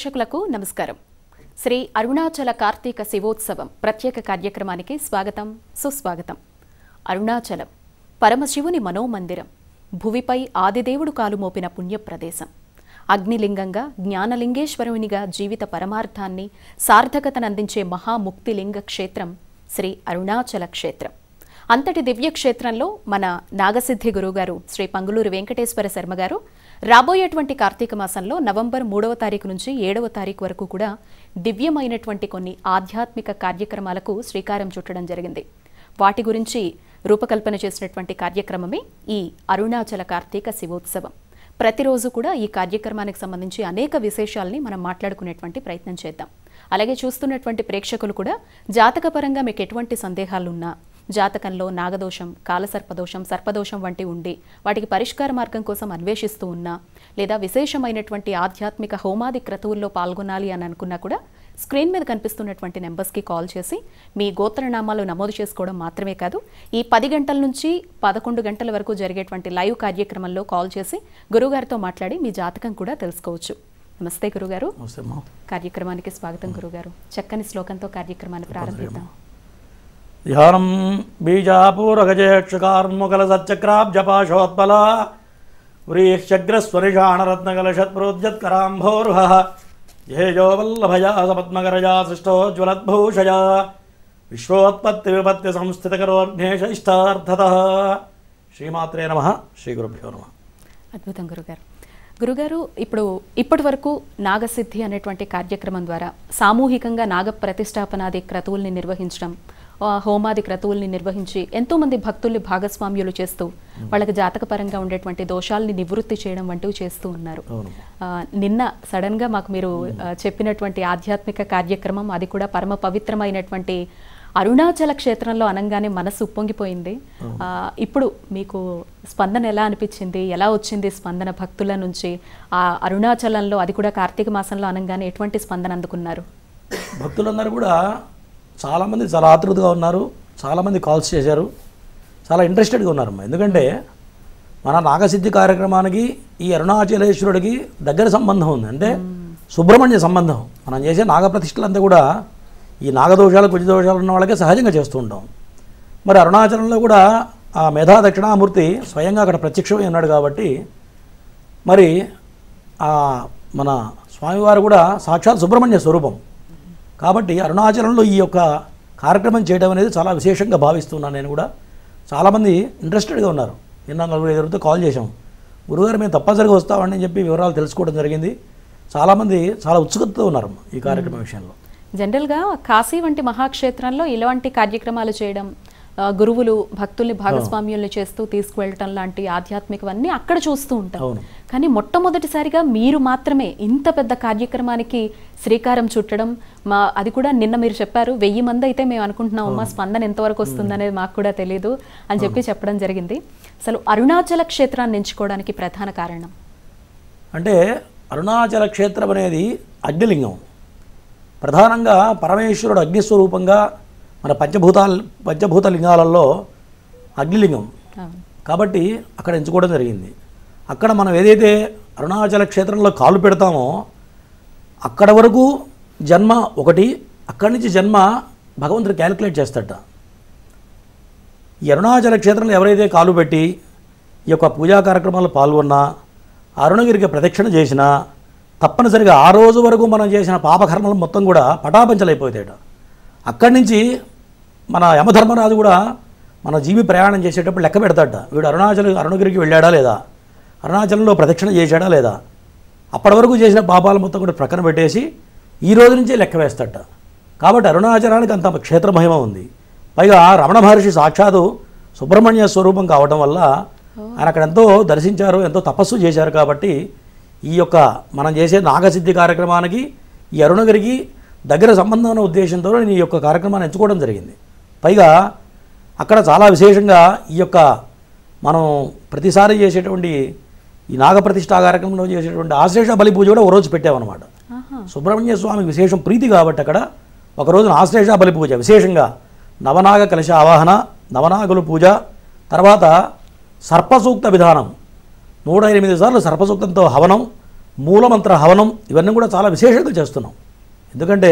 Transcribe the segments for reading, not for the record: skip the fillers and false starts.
ప్రేక్షకులకు నమస్కారం. శ్రీ అరుణాచల కార్తీక శివోత్సవం ప్రత్యేక కార్యక్రమానికి స్వాగతం, సుస్వాగతం. అరుణాచలం పరమశివుని మనోమందిరం, భువిపై ఆదిదేవుడు కాలు మోపిన పుణ్యప్రదేశం. అగ్నిలింగంగా జ్ఞానలింగేశ్వరునిగా జీవిత పరమార్థాన్ని సార్థకతనందించే మహాముక్తిలింగ క్షేత్రం శ్రీ అరుణాచల క్షేత్రం. అంతటి దివ్యక్షేత్రంలో మన నాగసిద్ధి గురువుగారు శ్రీ పంగులూరు వెంకటేశ్వర శర్మ గారు రాబోయేటువంటి కార్తీక మాసంలో నవంబర్ 3వ తారీఖు నుంచి 7వ తారీఖు వరకు కూడా దివ్యమైనటువంటి కొన్ని ఆధ్యాత్మిక కార్యక్రమాలకు శ్రీకారం చుట్టడం జరిగింది. వాటి గురించి రూపకల్పన చేసినటువంటి కార్యక్రమమే ఈ అరుణాచల కార్తీక శివోత్సవం. ప్రతిరోజు కూడా ఈ కార్యక్రమానికి సంబంధించి అనేక విశేషాలని మనం మాట్లాడుకునేటువంటి ప్రయత్నం చేద్దాం. అలాగే చూస్తున్నటువంటి ప్రేక్షకులు కూడా జాతకపరంగా మీకు ఎటువంటి సందేహాలున్నా, జాతకంలో నాగదోషం, కాలసర్పదోషం, సర్పదోషం వంటి ఉండి వాటికి పరిష్కార మార్గం కోసం అన్వేషిస్తూ ఉన్నా, లేదా విశేషమైనటువంటి ఆధ్యాత్మిక హోమాది క్రతువుల్లో పాల్గొనాలి అని అనుకున్నా కూడా స్క్రీన్ మీద కనిపిస్తున్నటువంటి నెంబర్స్కి కాల్ చేసి మీ గోత్రనామాలు నమోదు చేసుకోవడం మాత్రమే కాదు, ఈ 10 గంటల నుంచి 11 గంటల వరకు జరిగేటువంటి లైవ్ కార్యక్రమంలో కాల్ చేసి గురువుగారితో మాట్లాడి మీ జాతకం కూడా తెలుసుకోవచ్చు. నమస్తే గురుగారు. కార్యక్రమానికి స్వాగతం గురుగారు. చక్కని శ్లోకంతో కార్యక్రమాన్ని ప్రారంభిద్దాం. ధ్యానం బీజాపూరగజేక్షకార్ముకల సచ్చక్రాబ్జపాశోత్పల వ్రీశ్చగ్రస్వరిషాణరత్నకలశత్ప్రోద్యత్కరాంభోర్హ జేజో వల్లభయా సపద్మకరజా సృష్టోజ్వలద్భూషయా విశ్వోత్పత్తి విపత్తి సంస్థితకరోర్ఘ్నేష ఇష్టార్థతః. శ్రీమాత్రే నమః. శ్రీ గురుభ్యో నమః. అద్భుతం గురుగారు. గురుగారు, ఇప్పటి వరకు నాగసిద్ధి అనేటువంటి కార్యక్రమం ద్వారా సామూహికంగా నాగ ప్రతిష్టాపనాది క్రతువుల్ని నిర్వహించడం, హోమాది క్రతువుల్ని నిర్వహించి ఎంతోమంది భక్తుల్ని భాగస్వామ్యులు చేస్తూ వాళ్ళకి జాతకపరంగా ఉండేటువంటి దోషాలని నివృత్తి చేయడం వంటివి చేస్తూ ఉన్నారు. నిన్న సడన్గా మాకు మీరు చెప్పినటువంటి ఆధ్యాత్మిక కార్యక్రమం, అది కూడా పరమ పవిత్రమైనటువంటి అరుణాచల క్షేత్రంలో అనంగానే మనసు ఉప్పొంగిపోయింది. ఇప్పుడు మీకు స్పందన ఎలా అనిపించింది? ఎలా వచ్చింది స్పందన భక్తుల నుంచి? ఆ అరుణాచలంలో, అది కూడా కార్తీక మాసంలో అనంగానే ఎటువంటి స్పందన అందుకున్నారు? భక్తులందరూ కూడా చాలామంది చాలా ఆతృతగా ఉన్నారు. చాలామంది కాల్స్ చేశారు. చాలా ఇంట్రెస్టెడ్గా ఉన్నారు. ఎందుకంటే మన నాగసిద్ధి కార్యక్రమానికి ఈ అరుణాచలేశ్వరుడికి దగ్గర సంబంధం ఉంది. అంటే సుబ్రహ్మణ్య సంబంధం. మనం చేసే నాగప్రతిష్టలంతా కూడా ఈ నాగదోషాలు, కుజదోషాలు ఉన్న వాళ్ళకే సహజంగా చేస్తూ ఉంటాం. మరి అరుణాచలంలో కూడా ఆ మేధా దక్షిణామూర్తి స్వయంగా అక్కడ ప్రత్యక్షమై ఉన్నాడు కాబట్టి మరి మన స్వామివారు కూడా సాక్షాత్ సుబ్రహ్మణ్య స్వరూపం కాబట్టి అరుణాచలంలో ఈ యొక్క కార్యక్రమం చేయడం అనేది చాలా విశేషంగా భావిస్తున్నాను. నేను కూడా చాలామంది ఇంట్రెస్టెడ్గా ఉన్నారు. నిన్న 4-5 కాల్ చేశాం. గురుగారు మేము తప్పనిసరిగా వస్తామని చెప్పి వివరాలు తెలుసుకోవడం జరిగింది. చాలామంది చాలా ఉత్సుకతతో ఉన్నారు ఈ కార్యక్రమం విషయంలో. జనరల్గా కాశీ వంటి మహాక్షేత్రంలో ఇలాంటి కార్యక్రమాలు చేయడం, గురువులు భక్తుల్ని భాగస్వామ్యుల్ని చేస్తూ తీసుకువెళ్ళటం లాంటి ఆధ్యాత్మికవన్నీ అక్కడ చూస్తూ ఉంటాం. కానీ మొట్టమొదటిసారిగా మీరు మాత్రమే ఇంత పెద్ద కార్యక్రమానికి శ్రీకారం చుట్టడం, అది కూడా నిన్న మీరు చెప్పారు 1000 మంది అయితే మేము అనుకుంటున్నాం, అమ్మా స్పందన ఎంతవరకు వస్తుంది అనేది మాకు కూడా తెలియదు అని చెప్పడం జరిగింది. అసలు అరుణాచల క్షేత్రాన్ని ఎంచుకోవడానికి ప్రధాన కారణం అంటే అరుణాచల క్షేత్రం అనేది అగ్నిలింగం. ప్రధానంగా పరమేశ్వరుడు అగ్నిస్వరూపంగా మన పంచభూత లింగాలలో అగ్నిలింగం కాబట్టి అక్కడ ఎంచుకోవడం జరిగింది. అక్కడ మనం ఏదైతే అరుణాచల క్షేత్రంలో కాలు పెడతామో అక్కడ వరకు జన్మ ఒకటి, అక్కడి నుంచి జన్మ భగవంతుడు క్యాలిక్యులేట్ చేస్తాడట. ఈ అరుణాచల క్షేత్రంలో ఎవరైతే కాలు పెట్టి ఈ యొక్క పూజా కార్యక్రమాల్లో పాల్గొన్నా, అరుణగిరికి ప్రదక్షిణ చేసినా తప్పనిసరిగా ఆ రోజు వరకు మనం చేసిన పాపకర్మలు మొత్తం కూడా పటాపంచలైపోతాయట. అక్కడి నుంచి మన యమధర్మరాజు కూడా మన జీవి ప్రయాణం చేసేటప్పుడు లెక్క పెడతాడట. వీడు అరుణగిరికి వెళ్ళాడా లేదా, అరుణాచలంలో ప్రదక్షిణ చేశాడా లేదా, అప్పటి వరకు చేసిన పాపాల మొత్తం కూడా ప్రక్కన పెట్టేసి ఈ రోజు నుంచే లెక్క వేస్తాడట. కాబట్టి అరుణాచలానికి అంత క్షేత్ర మహిమ ఉంది. పైగా రమణ మహర్షి సాక్షాత్తు సుబ్రహ్మణ్య స్వరూపం కావడం వల్ల ఆయన అక్కడ ఎంతో దర్శించారు, ఎంతో తపస్సు చేశారు. కాబట్టి ఈ యొక్క మనం చేసే నాగసిద్ధి కార్యక్రమానికి ఈ అరుణగిరికి దగ్గర సంబంధం ఉన్న ఉద్దేశంతో నేను ఈ యొక్క కార్యక్రమాన్ని ఎంచుకోవడం జరిగింది. పైగా అక్కడ చాలా విశేషంగా ఈ యొక్క మనం ప్రతిసారి చేసేటువంటి ఈ నాగప్రతిష్ఠా కార్యక్రమంలో చేసేటువంటి ఆశ్లేష బలి పూజ కూడా ఒకరోజు పెట్టామన్నమాట. సుబ్రహ్మణ్య స్వామికి విశేషం ప్రీతి కాబట్టి అక్కడ ఒకరోజున ఆశ్లేష బలి పూజ విశేషంగా నవనాగ కలశ ఆవాహన, నవనాగుల పూజ, తర్వాత సర్పసూక్త విధానం 108 సార్లు సర్పసూక్తంతో హవనం, మూలమంత్ర హవనం ఇవన్నీ కూడా చాలా విశేషంగా చేస్తున్నాం. ఎందుకంటే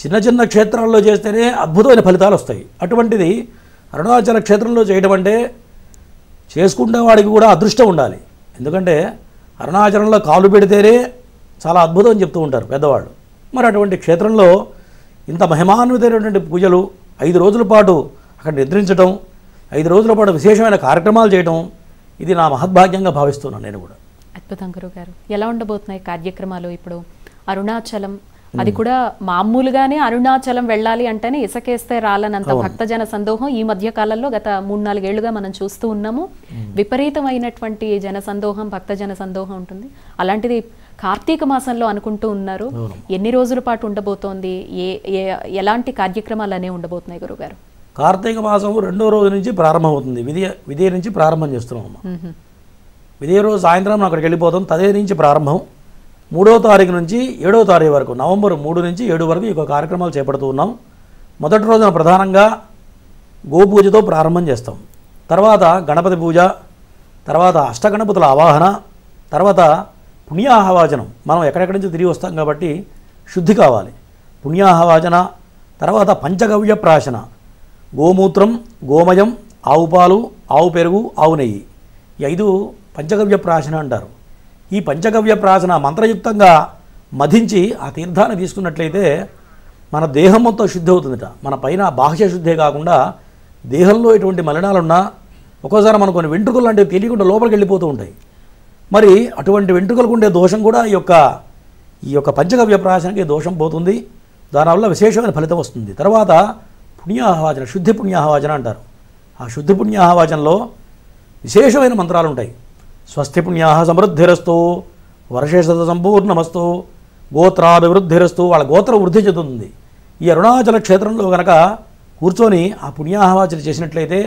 చిన్న చిన్న క్షేత్రాల్లో చేస్తేనే అద్భుతమైన ఫలితాలు వస్తాయి. అటువంటిది అరుణాచల క్షేత్రంలో చేయడం అంటే చేసుకునే వాడికి కూడా అదృష్టం ఉండాలి. ఎందుకంటే అరుణాచలంలో కాలు పెడితేనే చాలా అద్భుతం అని చెప్తూ ఉంటారు పెద్దవాళ్ళు. మరి అటువంటి క్షేత్రంలో ఇంత మహిమాన్వితమైనటువంటి పూజలు 5 రోజుల పాటు అక్కడ నిద్రించడం, 5 రోజుల పాటు విశేషమైన కార్యక్రమాలు చేయడం, ఇది నా మహద్భాగ్యంగా భావిస్తున్నాను నేను కూడా. అద్భుతం గురుగారు. ఎలా ఉండబోతున్నాయి కార్యక్రమాలు ఇప్పుడు? అరుణాచలం అది కూడా మామూలుగానే అరుణాచలం వెళ్ళాలి అంటేనే ఇసకేస్తే రాలనంత భక్తజన సందోహం ఈ మధ్య కాలంలో గత 3-4 ఏళ్లుగా మనం చూస్తూ ఉన్నాము. విపరీతమైనటువంటి జన సందోహం, భక్తజన సందోహం ఉంటుంది. అలాంటిది కార్తీక మాసంలో అనుకుంటూ ఉన్నారు. ఎన్ని రోజుల పాటు ఉండబోతోంది? ఎలాంటి కార్యక్రమాలు అనేవి ఉండబోతున్నాయి గురుగారు? కార్తీక మాసం 2వ రోజు నుంచి ప్రారంభమవుతుంది. విధియ నుంచి ప్రారంభం చేస్తున్నాం. విధియ రోజు సాయంత్రం అక్కడికి వెళ్ళిపోతాం. తదే నుంచి ప్రారంభం. 3వ తారీఖు నుంచి 7వ తారీఖు వరకు, నవంబర్ 3 నుంచి 7 వరకు ఈ కార్యక్రమాలు చేపడుతూ ఉన్నాం. మొదటి రోజున ప్రధానంగా గోపూజతో ప్రారంభం చేస్తాం. తర్వాత గణపతి పూజ, తర్వాత అష్టగణపతుల ఆవాహన, తర్వాత పుణ్యాహవాచనం. మనం ఎక్కడెక్కడి నుంచి తిరిగి వస్తాం కాబట్టి శుద్ధి కావాలి. పుణ్యాహవాచన, తర్వాత పంచగవ్య ప్రాశన, గోమూత్రం, గోమయం, ఆవు పాలు, ఆవు పెరుగు, ఆవు నెయ్యి, ఈ 5 పంచగవ్య ప్రాశన అంటారు. ఈ పంచగవ్య ప్రాశన మంత్రయుక్తంగా మధించి ఆ తీర్థాన్ని తీసుకున్నట్లయితే మన దేహం మొత్తం శుద్ధి అవుతుందట. మన పైన బాహ్య శుద్ధే కాకుండా దేహంలో ఎటువంటి మలినాలున్నా ఒక్కోసారి మనకు కొన్ని వెంట్రుకలు లాంటివి తెలియకుండా లోపలికి వెళ్ళిపోతూ ఉంటాయి. మరి అటువంటి వెంట్రుకలకు ఉండే దోషం కూడా ఈ యొక్క పంచగవ్య ప్రాశనకి దోషం పోతుంది. దానివల్ల విశేషమైన ఫలితం వస్తుంది. తర్వాత పుణ్యాహవాచన, శుద్ధి పుణ్యాహవాచన అంటారు. ఆ శుద్ధి పుణ్యాహవాచనలో విశేషమైన మంత్రాలు ఉంటాయి. స్వస్తి పుణ్యాహ సమృద్ధిరస్తు, వర్షేషత సంపూర్ణమస్తు, గోత్రాభివృద్ధిరస్తు. వాళ్ళ గోత్రం వృద్ధి చెందుతుంది. ఈ అరుణాచల క్షేత్రంలో కనుక కూర్చొని ఆ పుణ్యాహవాచన చేసినట్లయితే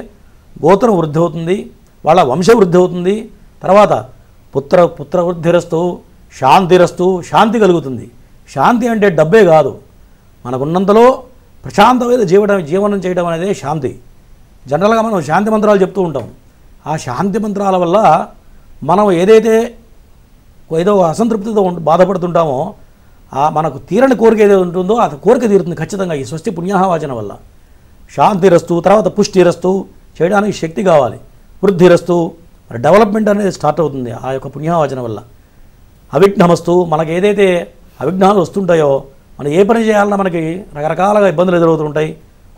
గోత్రం వృద్ధి అవుతుంది, వాళ్ళ వంశవృద్ధి అవుతుంది. తర్వాత పుత్రవృద్ధిరస్తు, శాంతిరస్తు, శాంతి కలుగుతుంది. శాంతి అంటే డబ్బే కాదు, మనకున్నంతలో ప్రశాంతమైన జీవనం చేయడం అనేది శాంతి. జనరల్గా మనం శాంతి మంత్రాలు చెప్తూ ఉంటాం. ఆ శాంతి మంత్రాల వల్ల మనం ఏదో అసంతృప్తితో బాధపడుతుంటామో మనకు తీరని కోరిక ఏదైతే ఉంటుందో ఆ కోరిక తీరుతుంది ఖచ్చితంగా ఈ స్వస్తి పుణ్యాహవాచన వల్ల. శాంతిరస్తు, తర్వాత పుష్టిరస్తు చేయడానికి శక్తి కావాలి. వృద్ధిరస్తు, డెవలప్మెంట్ అనేది స్టార్ట్ అవుతుంది ఆ యొక్క పుణ్యాహవాచన వల్ల. అవిఘ్నమస్తు, మనకు ఏదైతే అవిఘ్నాలు వస్తుంటాయో, మనం ఏ పని చేయాలన్నా మనకి రకరకాలుగా ఇబ్బందులు ఎదురవుతుంటాయి,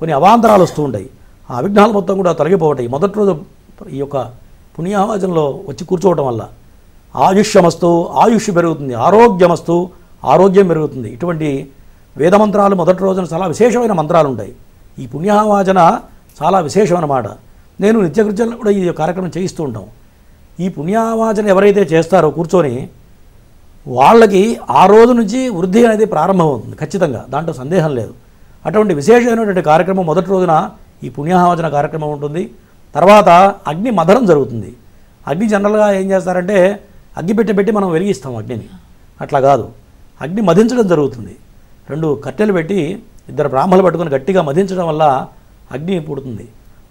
కొన్ని అవాంతరాలు వస్తూ ఉంటాయి. ఆ అవిఘ్నాలు మొత్తం కూడా తొలగిపోతాయి మొదటి రోజు ఈ యొక్క పుణ్యాహవాచనలో వచ్చి కూర్చోవటం వల్ల. ఆయుష్యమస్తు, ఆయుష్ పెరుగుతుంది. ఆరోగ్యమస్తు, ఆరోగ్యం పెరుగుతుంది. ఇటువంటి వేదమంత్రాలు మొదటి రోజున చాలా విశేషమైన మంత్రాలు ఉంటాయి. ఈ పుణ్యాహవాచన చాలా విశేషమైన మాట. నేను నిత్యకృత్యాలను కూడా ఈ కార్యక్రమం చేయిస్తూ ఉంటాం. ఈ పుణ్యాహవాచన ఎవరైతే చేస్తారో కూర్చొని వాళ్ళకి ఆ రోజు నుంచి వృద్ధి అనేది ప్రారంభమవుతుంది ఖచ్చితంగా, దాంట్లో సందేహం లేదు. అటువంటి విశేషమైనటువంటి కార్యక్రమం మొదటి రోజున ఈ పుణ్యాహవాచన కార్యక్రమం ఉంటుంది. తర్వాత అగ్ని మథనం జరుగుతుంది. అగ్ని జనరల్గా ఏం చేస్తారంటే అగ్గి పెట్టి మనం వెలిగిస్తాం అగ్నిని. అట్లా కాదు, అగ్ని మధించడం జరుగుతుంది. 2 కట్టెలు పెట్టి 2 బ్రాహ్మణులు పట్టుకొని గట్టిగా మధించడం వల్ల అగ్ని పుడుతుంది.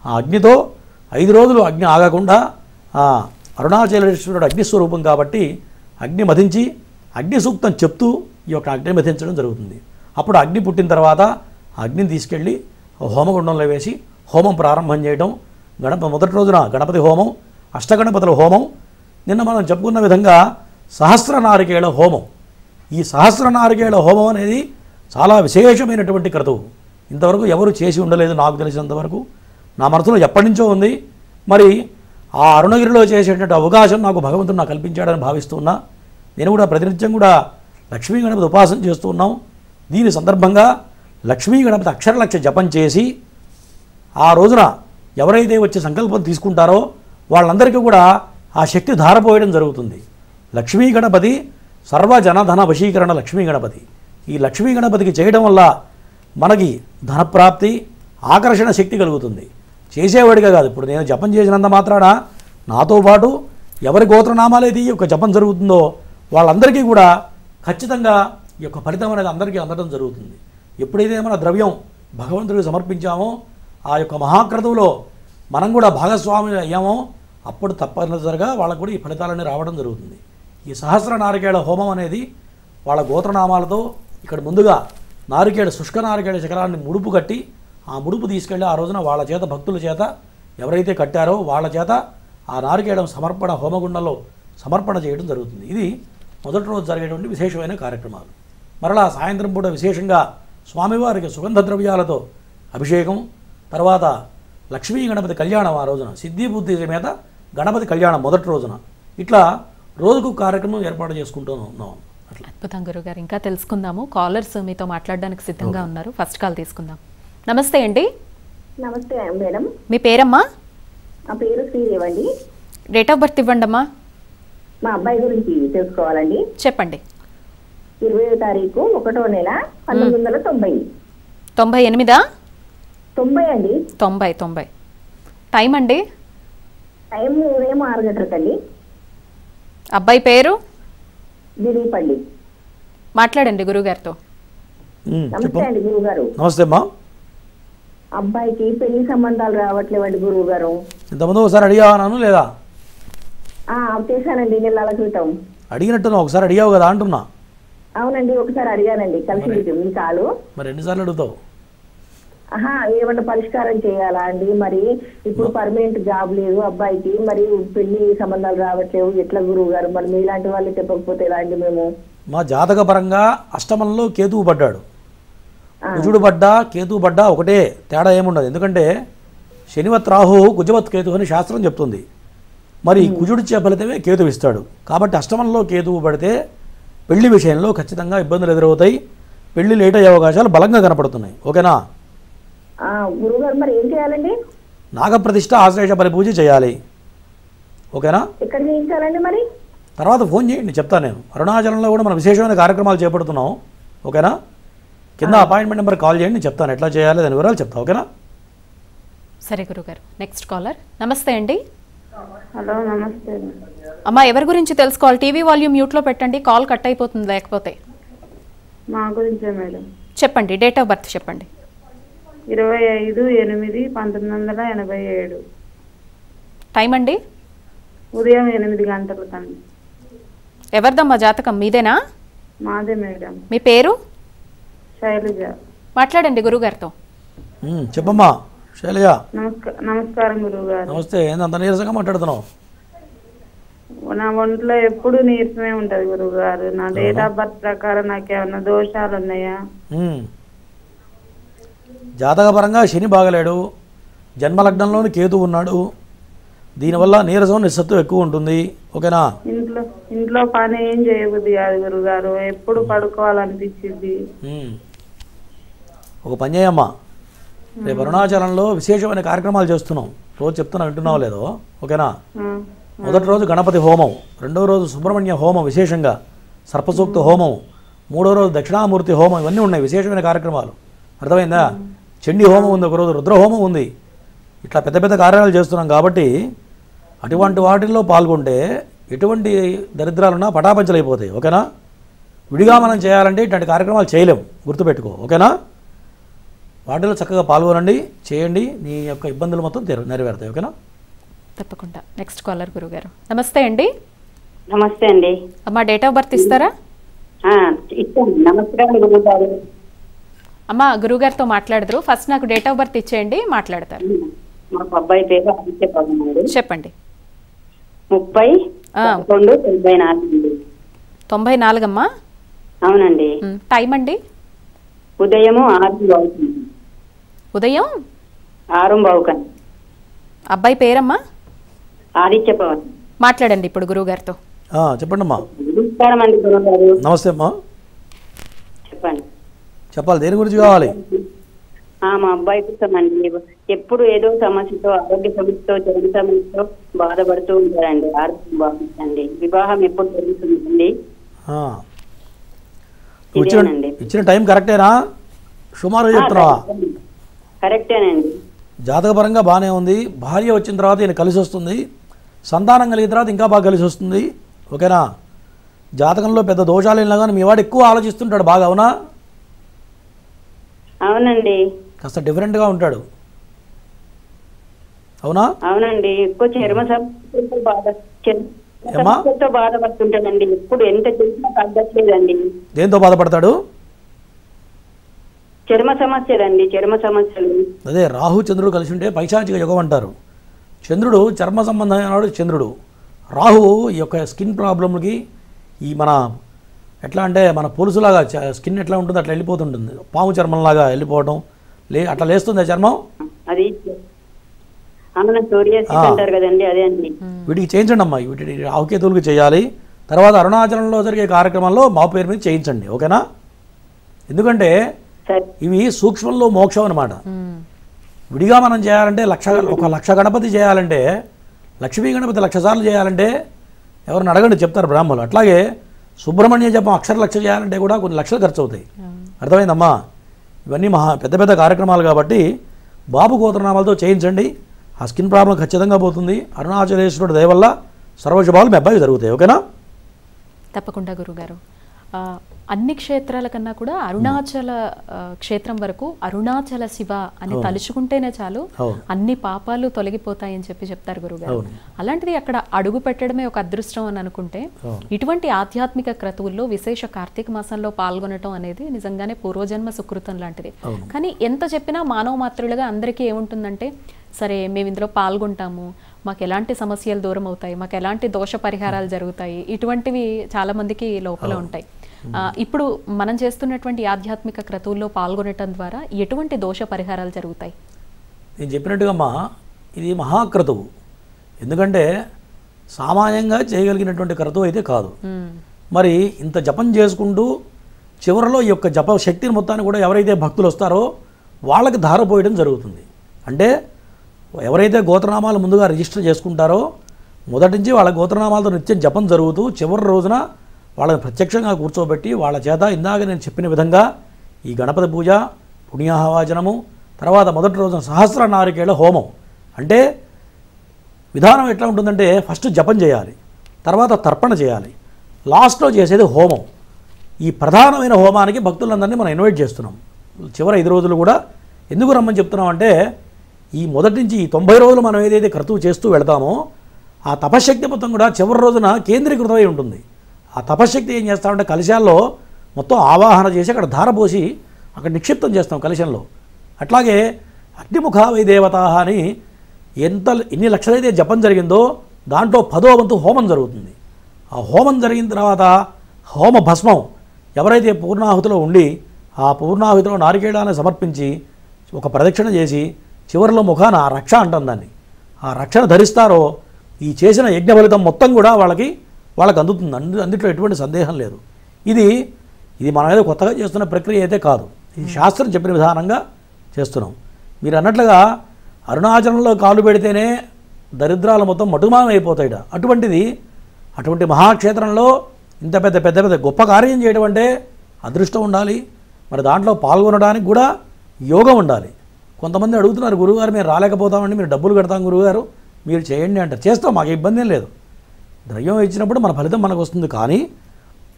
ఆ అగ్నితో 5 రోజులు అగ్ని ఆగకుండా అరుణాచలేశ్వరుడు అగ్నిస్వరూపం కాబట్టి అగ్ని మధించి అగ్ని సూక్తం చెప్తూ ఈ యొక్క అగ్ని మధించడం జరుగుతుంది. అప్పుడు అగ్ని పుట్టిన తర్వాత ఆ అగ్నిని తీసుకెళ్ళి హోమగుండంలో వేసి హోమం ప్రారంభం చేయడం. మొదటి రోజున గణపతి హోమం, అష్టగణపతుల హోమం, నిన్న మనం చెప్పుకున్న విధంగా సహస్రనారికేళ హోమం. ఈ సహస్రనారికేళ హోమం అనేది చాలా విశేషమైనటువంటి క్రతువు. ఇంతవరకు ఎవరు చేసి ఉండలేదు నాకు తెలిసినంతవరకు. నా మనసులో ఎప్పటి నుంచో ఉంది. మరి ఆ అరుణగిరిలో చేసేటువంటి అవకాశం నాకు భగవంతుడు నాకు కల్పించాడని భావిస్తున్నా. నేను కూడా ప్రతినిత్యం కూడా లక్ష్మీ గణపతి ఉపాసన చేస్తూ ఉన్నాం. దీని సందర్భంగా లక్ష్మీ గణపతి అక్షరలక్ష జపం చేసి ఆ రోజున ఎవరైతే వచ్చి సంకల్పం తీసుకుంటారో వాళ్ళందరికీ కూడా ఆ శక్తి ధారపోయడం జరుగుతుంది. లక్ష్మీ గణపతి సర్వజనధన వశీకరణ లక్ష్మీ గణపతి. ఈ లక్ష్మీ గణపతికి చేయడం వల్ల మనకి ధనప్రాప్తి, ఆకర్షణ శక్తి కలుగుతుంది. చేసేవాడిగా కాదు, ఇప్పుడు నేను జపం చేసినంత మాత్రాన నాతో పాటు ఎవరి గోత్రనామాలైతే ఈ యొక్క జపం జరుగుతుందో వాళ్ళందరికీ కూడా ఖచ్చితంగా ఈ యొక్క ఫలితం అనేది అందరికీ అందడం జరుగుతుంది. ఎప్పుడైతే మన ద్రవ్యం భగవంతుడికి సమర్పించామో ఆ యొక్క మహాక్రతువులో మనం కూడా భాగస్వామి అయ్యామో అప్పుడు తప్పనిసరిగా వాళ్ళకు కూడా ఈ ఫలితాలన్నీ రావడం జరుగుతుంది. ఈ సహస్ర నారికేళ హోమం అనేది వాళ్ళ గోత్రనామాలతో ఇక్కడ ముందుగా శుష్క నారికేళ శిఖరాన్ని ముడుపు కట్టి ఆ ముడుపు తీసుకెళ్ళి ఆ రోజున వాళ్ళ చేత భక్తుల చేత ఎవరైతే కట్టారో వాళ్ళ చేత ఆ నారికేళం సమర్పణ హోమగుండంలో సమర్పణ చేయడం జరుగుతుంది. ఇది మొదటి రోజు జరిగేటువంటి విశేషమైన కార్యక్రమాలు. మరలా సాయంత్రం పూట విశేషంగా స్వామివారికి సుగంధ ద్రవ్యాలతో అభిషేకం, తర్వాత లక్ష్మీ గణపతి కళ్యాణం ఆ రోజున, సిద్ధి బుద్ధి సమేత గణపతి కళ్యాణం మొదటి రోజున, ఇట్లా రోజుకు కార్యక్రమం ఏర్పాటు చేసుకుంటూ ఉన్నాం. అట్లా అద్భుతం గురుగారు. ఇంకా తెలుసుకుందాము. కాలర్స్ మీతో మాట్లాడడానికి సిద్ధంగా ఉన్నారు. ఫస్ట్ కాల్ తీసుకుందాం. నమస్తే అండి. నమస్తే మేడం. మీ పేరమ్మా? నా పేరు శ్రీదేవి అండి. డేట్ ఆఫ్ బర్త్ ఇవ్వండి అమ్మా. మా అబ్బాయి గురించి తెలుసుకోవాలండి. చెప్పండి. 20వ తారీఖు 1వ నెల 1990. 98? 90 అండి. 90. టైం అండి? టైం ఉదయం 6 గంటలకండి. అబ్బాయి పేరు? దిలీప్ అండి. మాట్లాడండి గురుగారితో. నమస్తే అండి గురువు గారు. నమస్తే అమ్మా. అబ్బాయికి పెళ్లి సంబంధాలు రావట్లేవండి గురువు గారు. ఇంతకుముందు ఒకసారి అడిగాను లేదా? చేశానండి నెలల క్రితం. అడిగినట్టున్నా ఒకసారి అడిగావు కదా అంటున్నా. అవునండి, ఒకసారి అడిగానండి, కలిసి మీ కాలు. మరి ఎన్నిసార్లు అడుగుతావు? ఏమన్నా పరిష్కారం చేయాలా అండి? మరి ఇప్పుడు పర్మనెంట్ జాబ్ లేదు అబ్బాయికి, మరి పెళ్లి సంబంధాలు రావట్లేవు, ఎట్లా గురువు గారు? మరి మీలాంటి వాళ్ళు చెప్పకపోతే ఎలా అండి మేము? మా జాతక పరంగా అష్టమంలో కేతువు పడ్డాడు. కుజుడు పడ్డా కేతువు పడ్డా ఒకటే, తేడా ఏముండదు. ఎందుకంటే శనివత్ రాహు కుజవత్ కేతు అని శాస్త్రం చెప్తుంది. మరి కుజుడిచ్చే ఫలితమే కేతువు ఇస్తాడు. కాబట్టి అష్టమంలో కేతువు పడితే పెళ్లి విషయంలో ఖచ్చితంగా ఇబ్బందులు ఎదురవుతాయి. పెళ్లి లేట్ అయ్యే అవకాశాలు బలంగా కనపడుతున్నాయి. ఓకేనా? గురుగారు మరి ఏం చేయాలండి? నాగప్రతిష్ఠ ఆశ్లేష పరిపూజ చేయాలి. ఓకేనా? ఎక్కడ చేయించాలండి మరి? తర్వాత ఫోన్ చేయండి, చెప్తాను నేను. అరుణాచలంలో కూడా మనం విశేషమైన కార్యక్రమాలు చేపడుతున్నాం. ఓకేనా? కింద అపాయింట్మెంట్ నెంబర్ కాల్ చేయండి, చెప్తాను ఎట్లా చేయాలి దాని వివరాలు చెప్తాను. ఓకేనా? సరే గురుగారు. Next caller. నమస్తే అండి. హలో, నమస్తే అమ్మా. ఎవరి గురించి తెలుసుకోవాలి? టీవీ వాల్యూమ్ మ్యూట్లో పెట్టండి, కాల్ కట్ అయిపోతుంది లేకపోతే. మా గురించే మేడం. చెప్పండి. డేట్ ఆఫ్ బర్త్ చెప్పండి. 25/8/1987. టైం అండి? ఉదయం 8 గంటలకు అండి. ఎవరిదమ్మా జాతకం? మీదేనా? మాదే మేడం. మీ పేరు? శైలజ. మాట్లాడండి గురుగారితో. చెప్పమ్మా శైలజ. నమస్కారం గురువు గారు. నమస్తే. ఏందంత నీరసంగా మాట్లాడుతున్నావు? నా ఒంట్లో ఎప్పుడు నీరసమే ఉంటది గురువు గారు. నా డేట్ ఆఫ్ బర్త్ ప్రకారం నాకేమన్నా దోషాలు ఉన్నాయా? జాతకపరంగా శని బాగలేడు, జన్మలగ్నంలోని కేతు ఉన్నాడు. దీనివల్ల నీరసం నిస్సత్వం ఎక్కువ ఉంటుంది. ఓకేనా? ఇంట్లో పని ఏం చేయబుద్ది కాదు గురుగారు, ఎప్పుడు పడుకోవాలనిపించింది. ఒక పని చేయమ్మా, రేపు అరుణాచలంలో విశేషమైన కార్యక్రమాలు చేస్తున్నాం. రోజు చెప్తున్నా, వింటున్నావు లేదో? ఓకేనా? మొదటి రోజు గణపతి హోమం, రెండో రోజు సుబ్రహ్మణ్య హోమం విశేషంగా, సర్పసూక్త హోమం, మూడో రోజు దక్షిణామూర్తి హోమం, ఇవన్నీ ఉన్నాయి విశేషమైన కార్యక్రమాలు. అర్థమైందా? చండీ హోమం ఉంది, ఒకరోజు రుద్రహోమం ఉంది. ఇట్లా పెద్ద పెద్ద కార్యాలు చేస్తున్నాం. కాబట్టి అటువంటి వాటిల్లో పాల్గొంటే ఎటువంటి దరిద్రాలున్నా పటాపంచలైపోతాయి. ఓకేనా? విడిగా మనం చేయాలంటే ఇట్లాంటి కార్యక్రమాలు చేయలేము, గుర్తుపెట్టుకో. ఓకేనా? వాటిలో చక్కగా పాల్గొనండి, చేయండి, నీ యొక్క ఇబ్బందులు మొత్తం నెరవేరుతాయి. ఓకేనా? తప్పకుండా. నెక్స్ట్ కాలర్ గురుగారు. నమస్తే అండి. నమస్తే అండి. అమ్మా డేట్ ఆఫ్ బర్త్ ఇస్తారా? నమస్కారం గురుగారు. అమ్మా గురుగారితో మాట్లాడదురు, ఫస్ట్ నాకు డేట్ ఆఫ్ బర్త్ ఇచ్చేయండి, మాట్లాడతారు. మా అబ్బాయి పేరు ఆదిత్య పవన్ అండి. చెప్పండి. 30/11/94. 94 అమ్మా. అవునండి. టైం అండి? ఉదయం 6:00. ఉదయం 6:00. అబ్బాయి పేరమ్మా? ఆదిత్య పవన్. మాట్లాడండి ఇప్పుడు గురుగారితో. చెప్పండి అమ్మా. నమస్కారం అండి గురుగారు. నమస్తే అమ్మా. చెప్పండి. చెప్పాలి, దేని గురించి కావాలి? మా అబ్బాయి కోసం అండి, ఎప్పుడు ఏదో సమస్యతో, ఆరోగ్య సమస్యతో, జన సమస్యతో బాధపడుతూ ఉంటారండి. ఆరోగ్యం బాగుందండి. వివాహం ఎప్పుడు జరుగుతుందండి? ఇచ్చిన టైం కరెక్టేనా? సుమారుగా చెప్తున్నావా? కరెక్టేనండి. జాతకపరంగా బాగానే ఉంది. భార్య వచ్చిన తర్వాత ఈయన కలిసి వస్తుంది, సంతానం కలిగిన తర్వాత ఇంకా బాగా కలిసి వస్తుంది. ఓకేనా? జాతకంలో పెద్ద దోషాలు వెళ్ళినా కానీ మీ వాడు ఎక్కువ ఆలోచిస్తుంటాడు బాగా. అవునా? అవునండి. కాస్త డిఫరెంట్గా ఉంటాడు. అవునా? అవునండి. ఎక్కువ చర్మ ఏమ్మా సమస్యలతో బాధపడుతుంటానండి. ఎప్పుడు ఎంత చేసినా తగ్గట్లేదండి. దేంతో బాధపడతాడు? చర్మ సమస్యలండి, చర్మ సమస్యలు. అదే రాహు చంద్రుడు కలిసి ఉంటే పైశాచిక యుగం అంటారు. చంద్రుడు చర్మ సంబంధమైన వాడు చంద్రుడు. రాహువు ఈ యొక్క స్కిన్ ప్రాబ్లంకి ఈ మన ఎట్లా అంటే మన పొలుసులాగా స్కిన్ ఎట్లా ఉంటుందో అట్లా వెళ్ళిపోతుంటుంది, పాము చర్మంలాగా వెళ్ళిపోవడం అట్లా లేస్తుంది చర్మం. అది సోరియాసిస్ అంటారు కదండి, అదే అండి. వీటికి చేయించండి అమ్మా, వీటి రాహుకేతువులకి చేయాలి. తర్వాత అరుణాచలంలో జరిగే కార్యక్రమంలో మా పేరు మీద చేయించండి, ఓకేనా? ఎందుకంటే ఇవి సూక్ష్మంలో మోక్షం అనమాట. విడిగా మనం చేయాలంటే 1,00,000 గణపతి చేయాలంటే, లక్ష్మీ గణపతి 1,00,000 సార్లు చేయాలంటే ఎవరిని అడగండి చెప్తారు బ్రాహ్మణులు. అట్లాగే సుబ్రహ్మణ్య జపం అక్షర 1,00,000 చేయాలంటే కూడా కొన్ని లక్షలు ఖర్చు అవుతాయి. అర్థమైందమ్మా? ఇవన్నీ పెద్ద పెద్ద కార్యక్రమాలు కాబట్టి బాబు గోత్రనామాలతో చేయించండి. ఆ స్కిన్ ప్రాబ్లం ఖచ్చితంగా పోతుంది. అరుణాచలేశ్వరుడు దయ వల్ల సర్వశుభాలు మీ అబ్బాయికి జరుగుతాయి, ఓకేనా? తప్పకుండా గురుగారు. అన్ని క్షేత్రాల కన్నా కూడా అరుణాచల క్షేత్రం వరకు అరుణాచల శివ అని తలుచుకుంటేనే చాలు అన్ని పాపాలు తొలగిపోతాయని చెప్తారు గురుగారు. అలాంటిది అక్కడ అడుగు పెట్టడమే ఒక అదృష్టం అని అనుకుంటే, ఇటువంటి ఆధ్యాత్మిక క్రతువుల్లో విశేష కార్తీక మాసంలో పాల్గొనటం అనేది నిజంగానే పూర్వజన్మ సుకృతం లాంటిది. కానీ ఎంత చెప్పినా మానవ మాత్రులుగా అందరికీ ఏముంటుందంటే, సరే మేము ఇందులో పాల్గొంటాము, మాకు ఎలాంటి సమస్యలు దూరం అవుతాయి, మాకు ఎలాంటి దోష పరిహారాలు జరుగుతాయి, ఇటువంటివి చాలా మందికి లోపల ఉంటాయి. ఇప్పుడు మనం చేస్తున్నటువంటి ఆధ్యాత్మిక క్రతువుల్లో పాల్గొనటం ద్వారా ఎటువంటి దోష పరిహారాలు జరుగుతాయి? నేను చెప్పినట్టుగా అమ్మా, ఇది మహాక్రతువు. ఎందుకంటే సామాన్యంగా చేయగలిగినటువంటి క్రతువు అయితే కాదు. మరి ఇంత జపం చేసుకుంటూ చివరిలో ఈ యొక్క జప శక్తిని మొత్తాన్ని కూడా ఎవరైతే భక్తులు వస్తారో వాళ్ళకి ధారపోయడం జరుగుతుంది. అంటే ఎవరైతే గోత్రనామాలు ముందుగా రిజిస్టర్ చేసుకుంటారో మొదటి నుంచి వాళ్ళ గోత్రనామాలతో నిత్యం జపం జరుగుతూ చివరి రోజున వాళ్ళని ప్రత్యక్షంగా కూర్చోబెట్టి వాళ్ళ చేత ఇందాక నేను చెప్పిన విధంగా ఈ గణపతి పూజ, పుణ్యాహవాచనము, తర్వాత మొదటి రోజున సహస్ర నారికేళ హోమం. అంటే విధానం ఎట్లా ఉంటుందంటే, ఫస్ట్ జపం చేయాలి, తర్వాత తర్పణ చేయాలి, లాస్ట్లో చేసేది హోమం. ఈ ప్రధానమైన హోమానికి భక్తులందరినీ మనం ఇన్వైట్ చేస్తున్నాం. చివరి 5 రోజులు కూడా ఎందుకు రమ్మని చెప్తున్నాం అంటే, ఈ మొదటి నుంచి ఈ 90 రోజులు మనం ఏదైతే క్రతువు చేస్తూ వెళ్తామో ఆ తపశ్శక్తి మొత్తం కూడా చివరి రోజున కేంద్రీకృతమై ఉంటుంది. ఆ తపశ్శక్తి ఏం చేస్తామంటే కలశాల్లో మొత్తం ఆవాహన చేసి అక్కడ ధారపోసి అక్కడ నిక్షిప్తం చేస్తాం కలశంలో. అట్లాగే అగ్నిముఖ వై దేవతా అని ఎన్ని లక్షలైతే జపం జరిగిందో దాంట్లో 10వ వంతు హోమం జరుగుతుంది. ఆ హోమం జరిగిన తర్వాత హోమ భస్మం ఎవరైతే పూర్ణాహుతిలో ఉండి ఆ పూర్ణాహుతిలో నారికేళాన్ని సమర్పించి ఒక ప్రదక్షిణ చేసి చివరిలో ముఖాన ఆ రక్ష అంటాం దాన్ని, ఆ రక్షణ ధరిస్తారో ఈ చేసిన యజ్ఞ ఫలితం మొత్తం కూడా వాళ్ళకి అందుతుంది. అందుట్లో ఎటువంటి సందేహం లేదు. ఇది మనం ఏదో కొత్తగా చేస్తున్న ప్రక్రియ అయితే కాదు. ఇది శాస్త్రం చెప్పిన విధానంగా చేస్తున్నాం. మీరు అన్నట్లుగా అరుణాచలంలో కాలు పెడితేనే దరిద్రాలు మొత్తం మటుమానం అయిపోతాయిట. అటువంటి మహాక్షేత్రంలో ఇంత పెద్ద గొప్ప కార్యం చేయడం అంటే అదృష్టం ఉండాలి. మరి దాంట్లో పాల్గొనడానికి కూడా యోగం ఉండాలి. కొంతమంది అడుగుతున్నారు, గురువుగారు మేము రాలేకపోతామండి, మీరు డబ్బులు కడతాం గురువుగారు, మీరు చేయండి అంటారు. చేస్తాం, మాకు ఇబ్బంది ఏం లేదు. ద్రవ్యం ఇచ్చినప్పుడు మన ఫలితం మనకు వస్తుంది. కానీ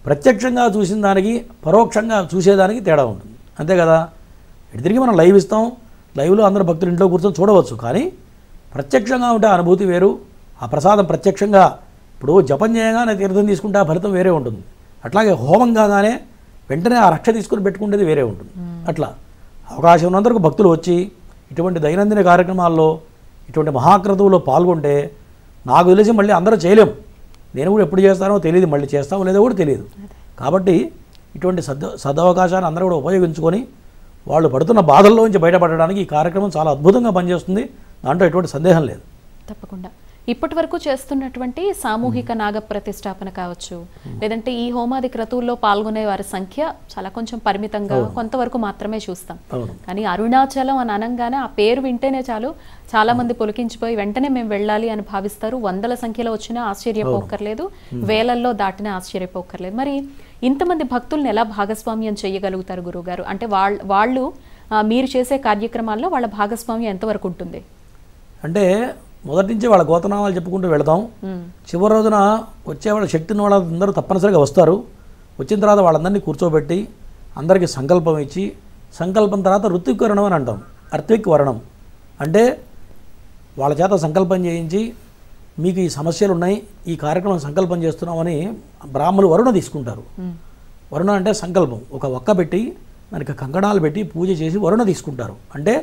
ప్రత్యక్షంగా చూసిన దానికి పరోక్షంగా చూసేదానికి తేడా ఉంటుంది, అంతే కదా. ఇటు తిరిగి మనం లైవ్ ఇస్తాం, లైవ్లో అందరూ భక్తులు ఇంట్లో కూర్చొని చూడవచ్చు. కానీ ప్రత్యక్షంగా ఉంటే అనుభూతి వేరు. ఆ ప్రసాదం ప్రత్యక్షంగా ఇప్పుడు జపం చేయగానే తీర్థం తీసుకుంటే ఆ ఫలితం వేరే ఉంటుంది. అట్లాగే హోమం కాగానే వెంటనే ఆ రక్ష తీసుకుని పెట్టుకునేది వేరే ఉంటుంది. అట్లా అవకాశం ఉన్నంతకు భక్తులు వచ్చి ఇటువంటి దైనందిన కార్యక్రమాల్లో ఇటువంటి మహాక్రతువులో పాల్గొంటే నాకు తెలిసి మళ్ళీ అందరూ చేయలేం. నేను కూడా ఎప్పుడు చేస్తానో తెలియదు, మళ్ళీ చేస్తామో లేదో కూడా తెలియదు. కాబట్టి ఇటువంటి సదవకాశాన్ని అందరూ కూడా ఉపయోగించుకొని వాళ్ళు పడుతున్న బాధల్లోంచి బయటపడడానికి ఈ కార్యక్రమం చాలా అద్భుతంగా పనిచేస్తుంది. దాంట్లో ఎటువంటి సందేహం లేదు. తప్పకుండా ఇప్పటి వరకు చేస్తున్నటువంటి సామూహిక నాగ ప్రతిష్టాపన కావచ్చు, లేదంటే ఈ హోమాది క్రతువుల్లో పాల్గొనే వారి సంఖ్య చాలా కొంచెం పరిమితంగా కొంతవరకు మాత్రమే చూస్తాం. కానీ అరుణాచలం అని అనగానే ఆ పేరు వింటేనే చాలు చాలా మంది పొలికించిపోయి వెంటనే మేము వెళ్ళాలి అని భావిస్తారు. 100ల సంఖ్యలో వచ్చినా ఆశ్చర్యపోక్కర్లేదు, వేలల్లో దాటినా ఆశ్చర్యపోక్కర్లేదు. మరి ఇంతమంది భక్తుల్ని ఎలా భాగస్వామ్యం చేయగలుగుతారు గురువుగారు? అంటే వాళ్ళు మీరు చేసే కార్యక్రమాల్లో వాళ్ళ భాగస్వామ్యం ఎంతవరకు ఉంటుంది? అంటే మొదటి నుంచి వాళ్ళ గోతనామాలు చెప్పుకుంటూ వెళతాం. చివరి రోజున వచ్చేవాళ్ళ శక్తిని వాళ్ళందరూ తప్పనిసరిగా వస్తారు. వచ్చిన తర్వాత వాళ్ళందరినీ కూర్చోబెట్టి అందరికీ సంకల్పం ఇచ్చి, సంకల్పం తర్వాత ఋత్విక్ వరణం అని అంటాం. అర్త్విక్ వరణం అంటే వాళ్ళ చేత సంకల్పం చేయించి మీకు ఈ సమస్యలు ఉన్నాయి, ఈ కార్యక్రమం సంకల్పం చేస్తున్నామని బ్రాహ్మణులు వరుణ తీసుకుంటారు. వరుణ అంటే సంకల్పం, ఒక ఒక్క పెట్టి దానికి కంకణాలు పెట్టి పూజ చేసి వరుణ తీసుకుంటారు. అంటే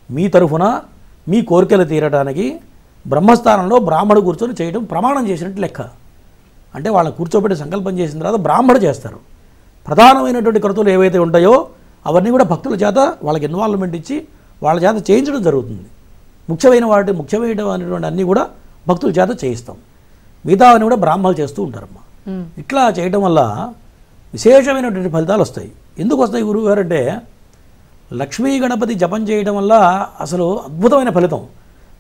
మీ తరఫున మీ కోరికలు తీరడానికి బ్రహ్మస్థానంలో బ్రాహ్మడు కూర్చొని చేయడం ప్రమాణం చేసినట్టు లెక్క. అంటే వాళ్ళని కూర్చోబెట్టి సంకల్పం చేసిన తర్వాత బ్రాహ్మడు చేస్తారు. ప్రధానమైనటువంటి క్రతువులు ఏవైతే ఉంటాయో అవన్నీ కూడా భక్తుల చేత వాళ్ళకి ఇన్వాల్వ్మెంట్ ఇచ్చి వాళ్ళ చేత చేయించడం జరుగుతుంది. ముఖ్యమైనటువంటి అన్నీ కూడా భక్తుల చేత చేయిస్తాం. మిగతా అవన్నీ కూడా బ్రాహ్మణులు చేస్తూ ఉంటారమ్మా. ఇట్లా చేయడం వల్ల విశేషమైనటువంటి ఫలితాలు వస్తాయి. ఎందుకు వస్తాయి గురువు గారు అంటే, లక్ష్మీ గణపతి జపం చేయడం వల్ల అసలు అద్భుతమైన ఫలితం.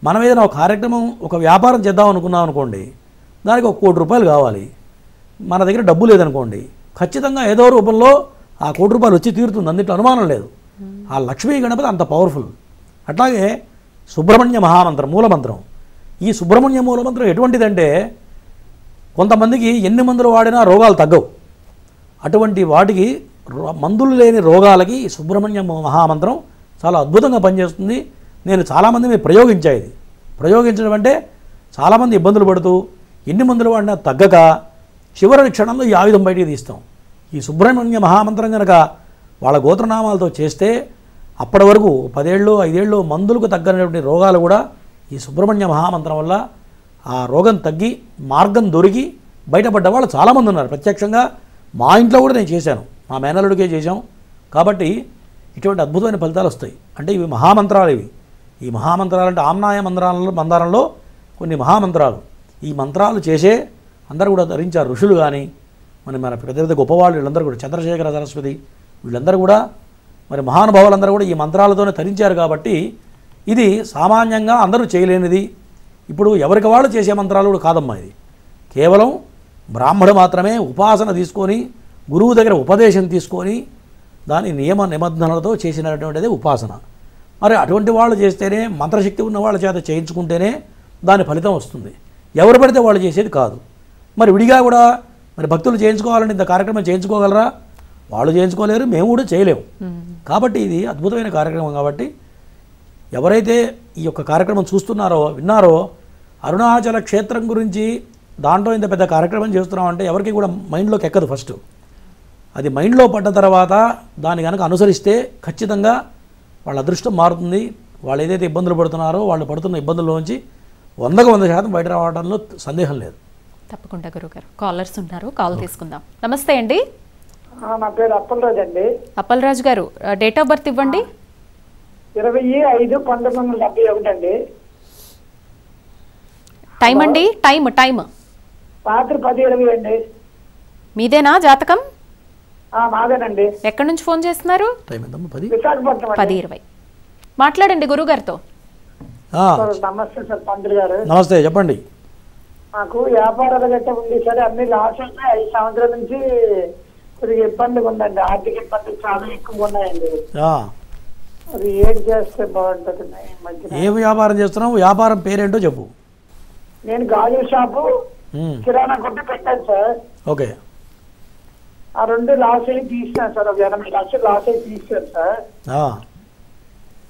మనం ఏదైనా ఒక కార్యక్రమం, ఒక వ్యాపారం చేద్దాం అనుకున్నాం అనుకోండి, దానికి ₹1 కోటి కావాలి. మన దగ్గర డబ్బు లేదనుకోండి, ఖచ్చితంగా ఏదో రూపంలో ఆ ₹1 కోటి వచ్చి తీరుతుంది, అందులో అనుమానం లేదు. ఆ లక్ష్మీ గణపతి అంత పవర్ఫుల్. అట్లాగే సుబ్రహ్మణ్య మహామంత్రం, మూలమంత్రం. ఈ సుబ్రహ్మణ్య మూలమంత్రం ఎటువంటిదంటే, కొంతమందికి ఎన్ని మందులు వాడినా రోగాలు తగ్గవు. అటువంటి వాటికి మందులు లేని రోగాలకి ఈ సుబ్రహ్మణ్య మహామంత్రం చాలా అద్భుతంగా పనిచేస్తుంది. నేను చాలామంది మీరు ప్రయోగించడం అంటే చాలామంది ఇబ్బందులు పడుతూ ఎన్ని మందులు వాడినా తగ్గక చివరి క్షణంలో ఈ ఆయుధం బయటికి తీస్తాం. ఈ సుబ్రహ్మణ్య మహామంత్రం కనుక వాళ్ళ గోత్రనామాలతో చేస్తే అప్పటి వరకు 10 ఏళ్ళు 5 ఏళ్ళు మందులకు తగ్గనటువంటి రోగాలు కూడా ఈ సుబ్రహ్మణ్య మహామంత్రం వల్ల ఆ రోగం తగ్గి మార్గం దొరికి బయటపడ్డ వాళ్ళు చాలామంది ఉన్నారు. ప్రత్యక్షంగా మా ఇంట్లో కూడా నేను చేశాను, మా మేనల్లుడికే చేశాం. కాబట్టి ఇటువంటి అద్భుతమైన ఫలితాలు వస్తాయి. అంటే ఇవి మహామంత్రాలు. ఈ మహామంత్రాలు అంటే ఆమ్నాయ మందారంలో కొన్ని మహామంత్రాలు. ఈ మంత్రాలు చేసే అందరూ కూడా ధరించారు. ఋషులు కానీ మన పెద్ద పెద్ద గొప్పవాళ్ళు వీళ్ళందరూ కూడా, చంద్రశేఖర సరస్వతి వీళ్ళందరూ కూడా, మరి మహానుభావులందరూ కూడా ఈ మంత్రాలతోనే ధరించారు. కాబట్టి ఇది సామాన్యంగా అందరూ చేయలేనిది. ఇప్పుడు ఎవరికి వాళ్ళు చేసే మంత్రాలు కూడా కాదమ్మా. ఇది కేవలం బ్రాహ్మడు మాత్రమే ఉపాసన తీసుకొని గురువు దగ్గర ఉపదేశం తీసుకొని దాని నియమ నిబంధనలతో చేసినటువంటిది ఉపాసన. మరి అటువంటి వాళ్ళు చేస్తేనే, మంత్రశక్తి ఉన్న వాళ్ళ చేత చేయించుకుంటేనే దాని ఫలితం వస్తుంది. ఎవరు పడితే వాళ్ళు చేసేది కాదు. మరి విడిగా కూడా మరి భక్తులు చేయించుకోవాలంటే ఇంత కార్యక్రమం చేయించుకోగలరా? వాళ్ళు చేయించుకోలేరు, మేము కూడా చేయలేము. కాబట్టి ఇది అద్భుతమైన కార్యక్రమం. కాబట్టి ఎవరైతే ఈ యొక్క కార్యక్రమం చూస్తున్నారో, విన్నారో, అరుణాచల క్షేత్రం గురించి దాంట్లో ఇంత పెద్ద కార్యక్రమం చేస్తున్నామంటే ఎవరికి కూడా మైండ్లోకి ఎక్కదు. ఫస్ట్ అది మైండ్లో పడ్డ తర్వాత దాన్ని కనుక అనుసరిస్తే ఖచ్చితంగా వాళ్ళ అదృష్టం మారుతుంది. వాళ్ళు ఏదైతే ఇబ్బందులు పడుతున్నారో వాళ్ళు పడుతున్న ఇబ్బందుల్లోంచి 100% బయట రావడంలో సందేహం లేదు. తప్పకుండా గురుగారు. కాలర్స్ ఉన్నారు, కాల్ తీసుకుందాం. నమస్తే అండి. నా పేరు అప్పలరాజు అండి. అప్పలరాజు గారు, డేట్ ఆఫ్ బర్త్ ఇవ్వండి. 25/5/1971 అండి. టైం అండి, టైం రాత్రి 10:20 అండి. మీదేనా జాతకం? మాదేనండి. ఎక్కడి నుంచి ఫోన్ చేస్తున్నారు? విశాఖపట్నం. 10:20. మాట్లాడండి గురుగారితో. నమస్తే సార్ పంతులు గారు. నమస్తే, చెప్పండి. నాకు వ్యాపారాలు గట్ట ఉంది సరే, అన్ని లాస్ ఉన్నాయి. 5 సంవత్సరాల నుంచి కొద్దిగా ఇబ్బందిగా ఉందండి. ఆర్థిక ఇబ్బందులు చాలా ఎక్కువగా ఉన్నాయండి. అది ఏం చేస్తే బాగుంటుంది? ఏ వ్యాపారం చేస్తున్నావు? వ్యాపారం పేరేంటో చెప్పు. నేను గాజు షాపు, కిరాణా కొట్టు పెట్టాను సార్. ఓకే. ఆ 2 లాస్ అయ్యి తీసాను సార్. 80 లక్షలు లాస్ అయ్యి తీసాను సార్.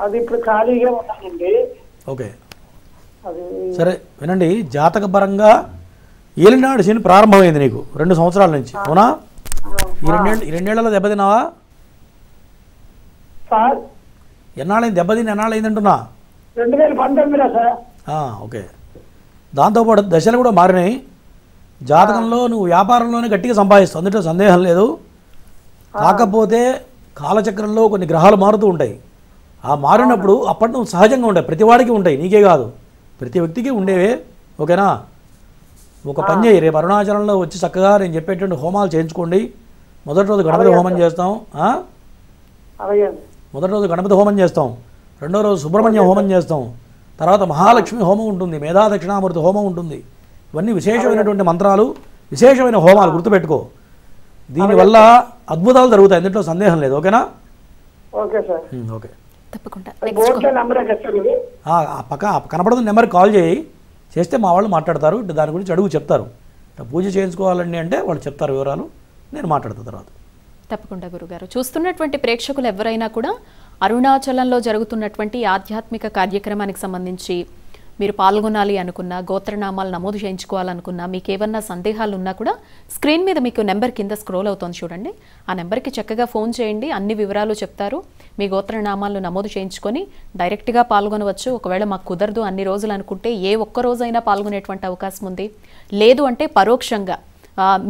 అది ఇప్పుడు ఖాళీగా ఉన్నానండి. ఓకే, సరే వినండి. జాతకపరంగా ఏలినాడు శని ప్రారంభమైంది నీకు 2 సంవత్సరాల నుంచి, అవునా? ఈ రెండేళ్లలో దెబ్బతిన్నావా సార్? ఎన్నాళ్ళైంది దెబ్బతిని? ఎన్నాళ్ళైందంటున్నా? 2019లో సార్. ఓకే. దాంతోపాటు దశలు కూడా మారినాయి. జాతకంలో నువ్వు వ్యాపారంలోనే గట్టిగా సంపాదిస్తావు, అందులో సందేహం లేదు. కాకపోతే కాలచక్రంలో కొన్ని గ్రహాలు మారుతూ ఉంటాయి. ఆ మారినప్పుడు అప్పటి నువ్వు సహజంగా ఉంటాయి, ప్రతివాడికి ఉంటాయి, నీకే కాదు, ప్రతి వ్యక్తికి ఉండేవే. ఓకేనా? ఒక పని చేయి, రేపు అరుణాచలంలో వచ్చి చక్కగా నేను చెప్పేటువంటి హోమాలు చేయించుకోండి. మొదటి రోజు గణపతి హోమం చేస్తాం. మొదటి రోజు గణపతి హోమం చేస్తాం, రెండో రోజు సుబ్రహ్మణ్య హోమం చేస్తాం, తర్వాత మహాలక్ష్మి హోమం ఉంటుంది, మేధా దక్షిణామూర్తి హోమం ఉంటుంది. ఇవన్నీ విశేషమైనటువంటి మంత్రాలు, విశేషమైన హోమాలు, గుర్తుపెట్టుకో. దీనివల్ల అద్భుతాలు జరుగుతాయి, అందులో సందేహం లేదు. ఓకేనా? Okay sir. ఓకే, తప్పకుండా. పక్క కనపడుతున్న నెంబర్కి కాల్ చేస్తే మా వాళ్ళు మాట్లాడతారు, దాని గురించి అడుగు, చెప్తారు. పూజ చేయించుకోవాలండి అంటే వాళ్ళు చెప్తారు వివరాలు, నేను మాట్లాడతా తర్వాత. తప్పకుండా గురుగారు. చూస్తున్నటువంటి ప్రేక్షకులు ఎవరైనా కూడా అరుణాచలంలో జరుగుతున్నటువంటి ఆధ్యాత్మిక కార్యక్రమానికి సంబంధించి మీరు పాల్గొనాలి అనుకున్నా, గోత్రనామాలు నమోదు చేయించుకోవాలనుకున్నా, మీకు ఏమన్నా సందేహాలు ఉన్నా కూడా స్క్రీన్ మీద మీకు నెంబర్ కింద స్క్రోల్ అవుతుంది చూడండి. ఆ నెంబర్కి చక్కగా ఫోన్ చేయండి, అన్ని వివరాలు చెప్తారు. మీ గోత్రనామాలను నమోదు చేయించుకొని డైరెక్ట్గా పాల్గొనవచ్చు. ఒకవేళ మాకు కుదరదు అన్ని రోజులు అనుకుంటే ఏ ఒక్క రోజైనా పాల్గొనేటువంటి అవకాశం ఉంది. లేదు అంటే పరోక్షంగా